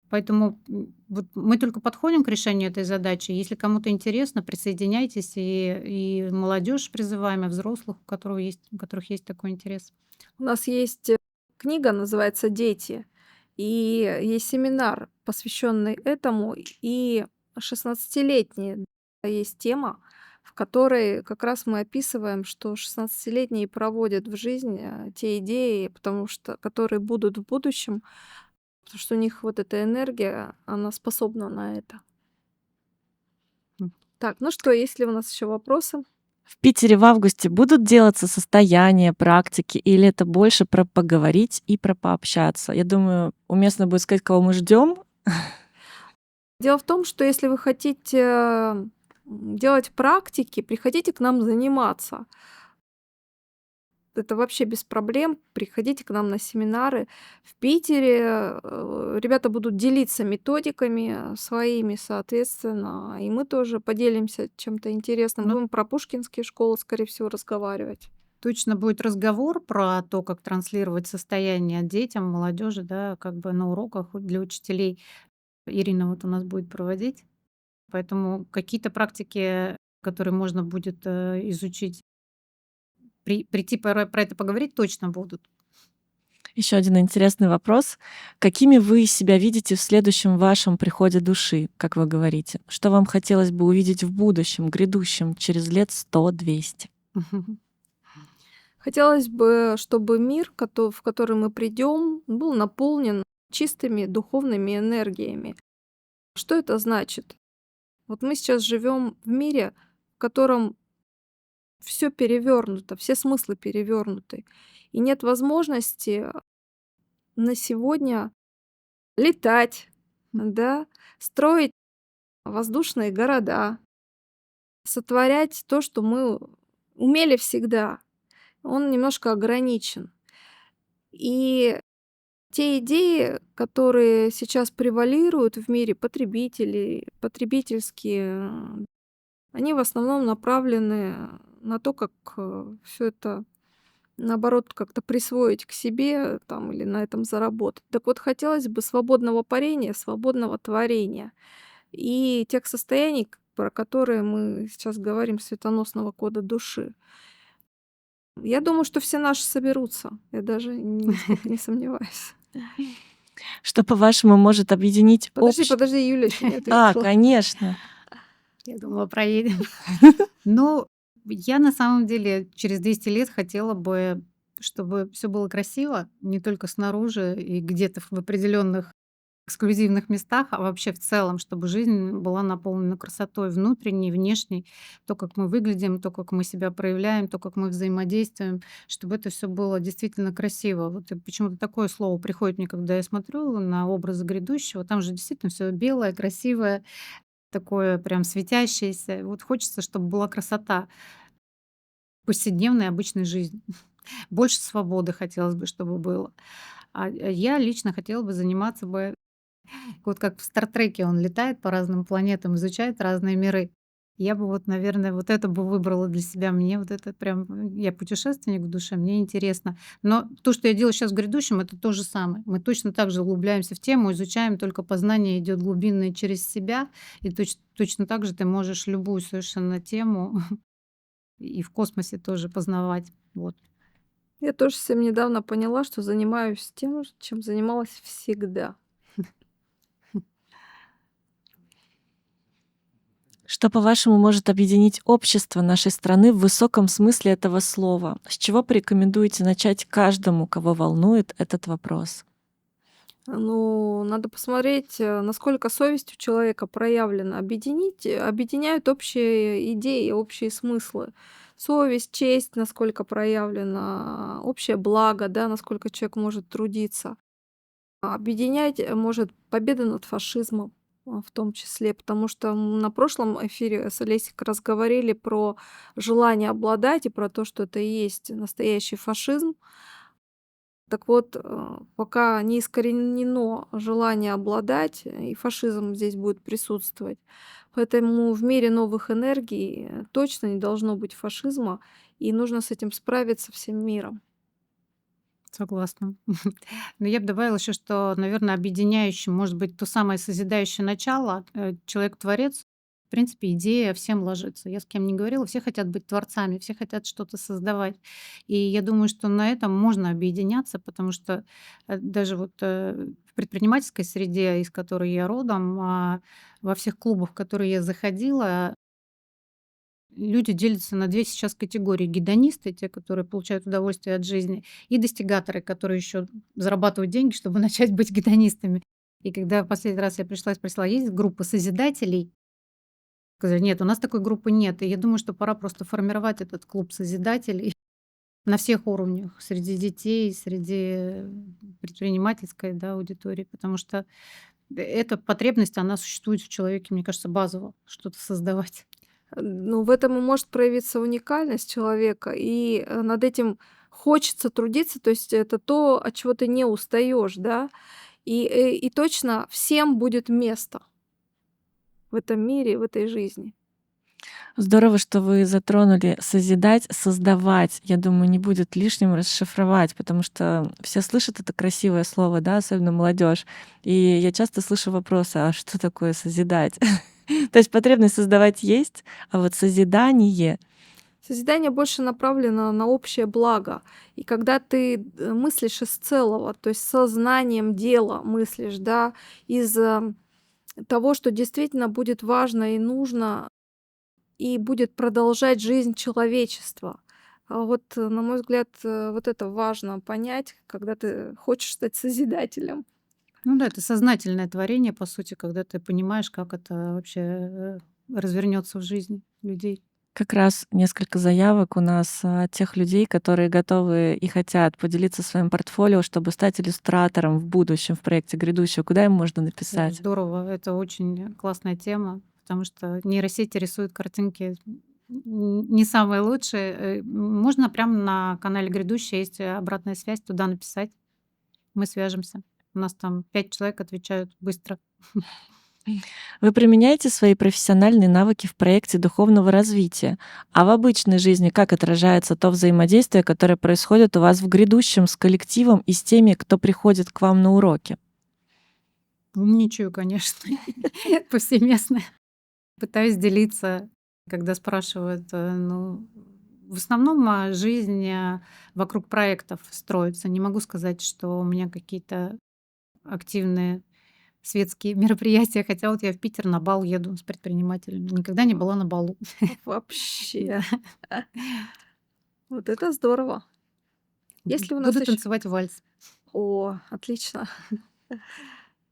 Поэтому, вот мы только подходим к решению этой задачи. Если кому-то интересно, присоединяйтесь. И молодежь призываем, и взрослых, у которых есть такой интерес. У нас есть книга, называется «Дети», и есть семинар, посвященный этому, и 16-летние есть тема, в которой как раз мы описываем, что 16-летние проводят в жизнь те идеи, потому что, которые будут в будущем, потому что у них вот эта энергия, она способна на это. М. Так, ну что, есть ли у нас еще вопросы? В Питере в августе будут делаться состояния, практики, или это больше про поговорить и про пообщаться? Я думаю, уместно будет сказать, кого мы ждем. Дело в том, что если вы хотите делать практики, приходите к нам заниматься. это вообще без проблем. Приходите к нам на семинары в Питере. Ребята будут делиться методиками своими, соответственно, и мы тоже поделимся чем-то интересным. Ну, Будем про пушкинские школы, скорее всего, разговаривать. точно будет разговор про то, как транслировать состояние детям, молодежи, да, как бы на уроках для учителей. Ирина вот у нас будет проводить. Поэтому какие-то практики, которые можно будет изучить, прийти про это поговорить, точно будут. Еще один интересный вопрос. Какими вы себя видите в следующем вашем приходе души, как вы говорите? Что вам хотелось бы увидеть в будущем, грядущем, через лет 100-200? Хотелось бы, чтобы мир, в который мы придем, был наполнен чистыми духовными энергиями. Что это значит? Вот мы сейчас живем в мире, в котором все перевернуто, все смыслы перевернуты, и нет возможности на сегодня летать, да, строить воздушные города, сотворять то, что мы умели всегда. Он немножко ограничен. И те идеи, которые сейчас превалируют в мире, потребительские, они в основном направлены на то, как все это, наоборот, как-то присвоить к себе там, или на этом заработать. Так вот, хотелось бы свободного парения, свободного творения и тех состояний, про которые мы сейчас говорим, светоносного кода души. Я думаю, что все наши соберутся. Я даже нисколько не сомневаюсь. Что, по-вашему, может объединить Подожди, Юля еще не А, ответила. конечно. Я думала, проедем. Ну, я на самом деле через 200 лет хотела бы, чтобы все было красиво, не только снаружи и где-то в определенных эксклюзивных местах, а вообще в целом, чтобы жизнь была наполнена красотой внутренней, внешней, то, как мы выглядим, то, как мы себя проявляем, то, как мы взаимодействуем, чтобы это все было действительно красиво. Вот и почему-то такое слово приходит мне, когда я смотрю на образы грядущего. Там же действительно все белое, красивое, такое прям светящееся. Вот хочется, чтобы была красота повседневной обычной жизни. Больше свободы хотелось бы, чтобы было. Я лично хотела бы заниматься бы, вот как в «Стартреке» он летает по разным планетам, изучает разные миры. Я бы вот, наверное, вот это бы выбрала для себя. Мне вот это прям, я путешественник в душе, мне интересно. Но то, что я делаю сейчас в грядущем, это то же самое. Мы точно так же углубляемся в тему, изучаем, только познание идет глубинное через себя. И точно так же ты можешь любую совершенно тему и в космосе тоже познавать. Вот. Я тоже совсем недавно поняла, что занимаюсь тем, чем занималась всегда. Что, по-вашему, может объединить общество нашей страны в высоком смысле этого слова? С чего порекомендуете начать каждому, кого волнует этот вопрос? Ну, надо посмотреть, насколько совесть у человека проявлена. Объединяют общие идеи, общие смыслы. Совесть, честь, насколько проявлена, общее благо, да, насколько человек может трудиться. Объединять может победа над фашизмом, в том числе, потому что на прошлом эфире с Олесей как раз говорили про желание обладать и про то, что это и есть настоящий фашизм. Так вот, пока не искоренено желание обладать, и фашизм здесь будет присутствовать. Поэтому в мире новых энергий точно не должно быть фашизма, и нужно с этим справиться всем миром. Согласна. Но я бы добавила еще, что, наверное, объединяющим может быть то самое созидающее начало. Человек-творец, в принципе, идея всем ложится. Я с кем не говорила, все хотят быть творцами, все хотят что-то создавать. И я думаю, что на этом можно объединяться, потому что даже вот в предпринимательской среде, из которой я родом, во всех клубах, в которые я заходила, люди делятся на 2 сейчас категории: гедонисты, те, которые получают удовольствие от жизни, и достигаторы, которые еще зарабатывают деньги, чтобы начать быть гедонистами. И когда в последний раз я пришла и спросила: "Есть группа созидателей?" Сказали: "Нет, у нас такой группы нет". И я думаю, что пора просто формировать этот клуб созидателей на всех уровнях: среди детей, среди предпринимательской, да, аудитории, потому что эта потребность, она существует в человеке, мне кажется, базово, что-то создавать. Ну, в этом и может проявиться уникальность человека, и над этим хочется трудиться, то есть это то, от чего ты не устаешь, да. И точно всем будет место в этом мире, в этой жизни. Здорово, что вы затронули созидать, создавать. Я думаю, не будет лишним расшифровать, потому что все слышат это красивое слово, да, особенно молодежь. И я часто слышу вопросы: а что такое созидать? То есть потребность создавать есть, а вот созидание. Созидание больше направлено на общее благо. И когда ты мыслишь из целого, то есть сознанием дела мыслишь, да, из того, что действительно будет важно и нужно, и будет продолжать жизнь человечества. Вот, на мой взгляд, вот это важно понять, когда ты хочешь стать созидателем. Ну да, это сознательное творение, по сути, когда ты понимаешь, как это вообще развернется в жизни людей. Как раз несколько заявок у нас от тех людей, которые готовы и хотят поделиться своим портфолио, чтобы стать иллюстратором в будущем, в проекте грядущего. Куда им можно написать? Здорово, это очень классная тема, потому что нейросети рисуют картинки не самые лучшие. Можно прямо на канале «Грядущее» есть обратная связь, туда написать. Мы свяжемся. У нас там 5 человек отвечают быстро. Вы применяете свои профессиональные навыки в проекте духовного развития, а в обычной жизни как отражается то взаимодействие, которое происходит у вас в грядущем с коллективом и с теми, кто приходит к вам на уроки? Умничаю, конечно, повсеместно. Пытаюсь делиться, когда спрашивают, ну, в основном жизнь вокруг проектов строится. Не могу сказать, что у меня какие-то активные светские мероприятия, хотя вот я в Питер на бал еду с предпринимателями. Никогда не была на балу. Вообще. Да. Вот это здорово. Если у нас Буду ещё танцевать вальс. О, отлично.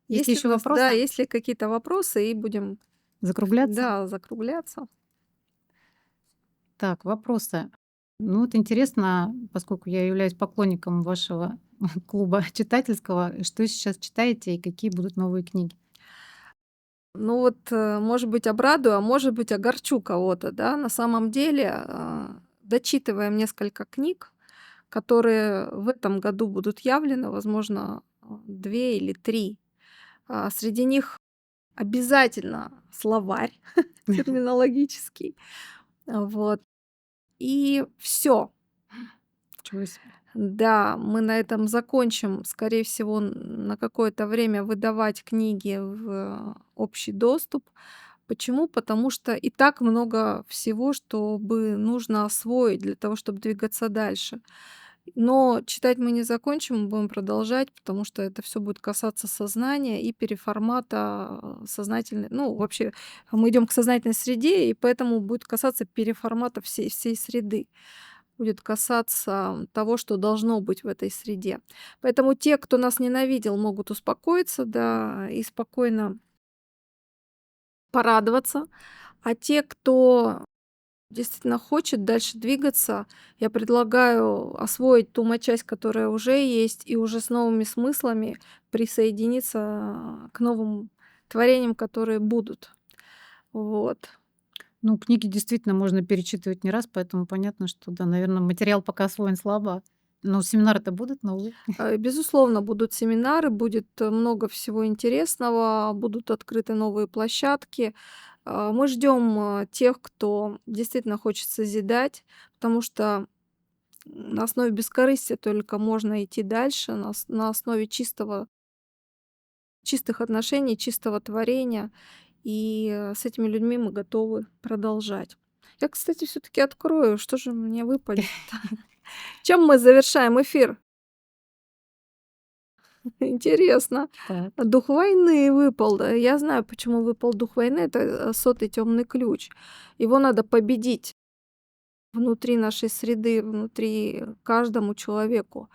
Есть ли Если у еще нас, да, вопросы? есть ли какие-то вопросы, и будем, Закругляться? да, закругляться. Так, вопросы. Ну вот интересно, поскольку я являюсь поклонником вашего клуба читательского, что сейчас читаете и какие будут новые книги? Ну вот, может быть, обрадую, а может быть, огорчу кого-то, да. На самом деле, дочитываем несколько книг, которые в этом году будут явлены, возможно, 2 или 3. Среди них обязательно словарь терминологический. Вот. И все. Ничего себе. Да, мы на этом закончим, скорее всего, на какое-то время выдавать книги в общий доступ. Почему? Потому что и так много всего, чтобы нужно освоить для того, чтобы двигаться дальше. Но читать мы не закончим, мы будем продолжать, потому что это все будет касаться сознания и переформата сознательной. Ну, вообще, мы идем к сознательной среде, и поэтому будет касаться переформата всей среды. Будет касаться того, что должно быть в этой среде. Поэтому те, кто нас ненавидел, могут успокоиться, да, и спокойно порадоваться. А те, кто действительно хочет дальше двигаться, я предлагаю освоить ту матчасть, которая уже есть, и уже с новыми смыслами присоединиться к новым творениям, которые будут. Вот. Ну, книги действительно можно перечитывать не раз, поэтому понятно, что да, наверное, материал пока освоен слабо. Но семинары-то будут новые. Безусловно, будут семинары, будет много всего интересного, будут открыты новые площадки. Мы ждем тех, кто действительно хочет созидать, потому что на основе бескорыстия только можно идти дальше, на основе чистых отношений, чистого творения. И с этими людьми мы готовы продолжать. Я, кстати, все-таки открою, что же мне выпадет. Чем мы завершаем эфир? Интересно. Так. Дух войны выпал. Да. Я знаю, почему выпал дух войны. Это 100-й темный ключ. Его надо победить внутри нашей среды, внутри каждому человеку.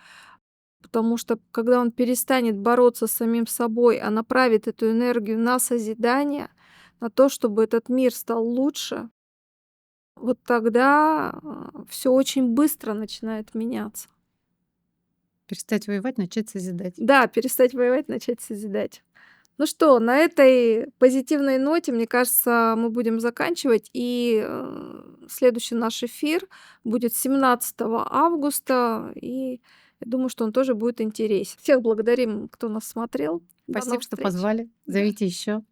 Потому что когда он перестанет бороться с самим собой, а направит эту энергию на созидание, на то, чтобы этот мир стал лучше, вот тогда все очень быстро начинает меняться. Перестать воевать, начать созидать. Да, перестать воевать, начать созидать. Ну что, на этой позитивной ноте, мне кажется, мы будем заканчивать. И следующий наш эфир будет 17 августа, и я думаю, что он тоже будет интересен. Всех благодарим, кто нас смотрел. До Спасибо, новых что встреч. позвали. Да. Зовите еще.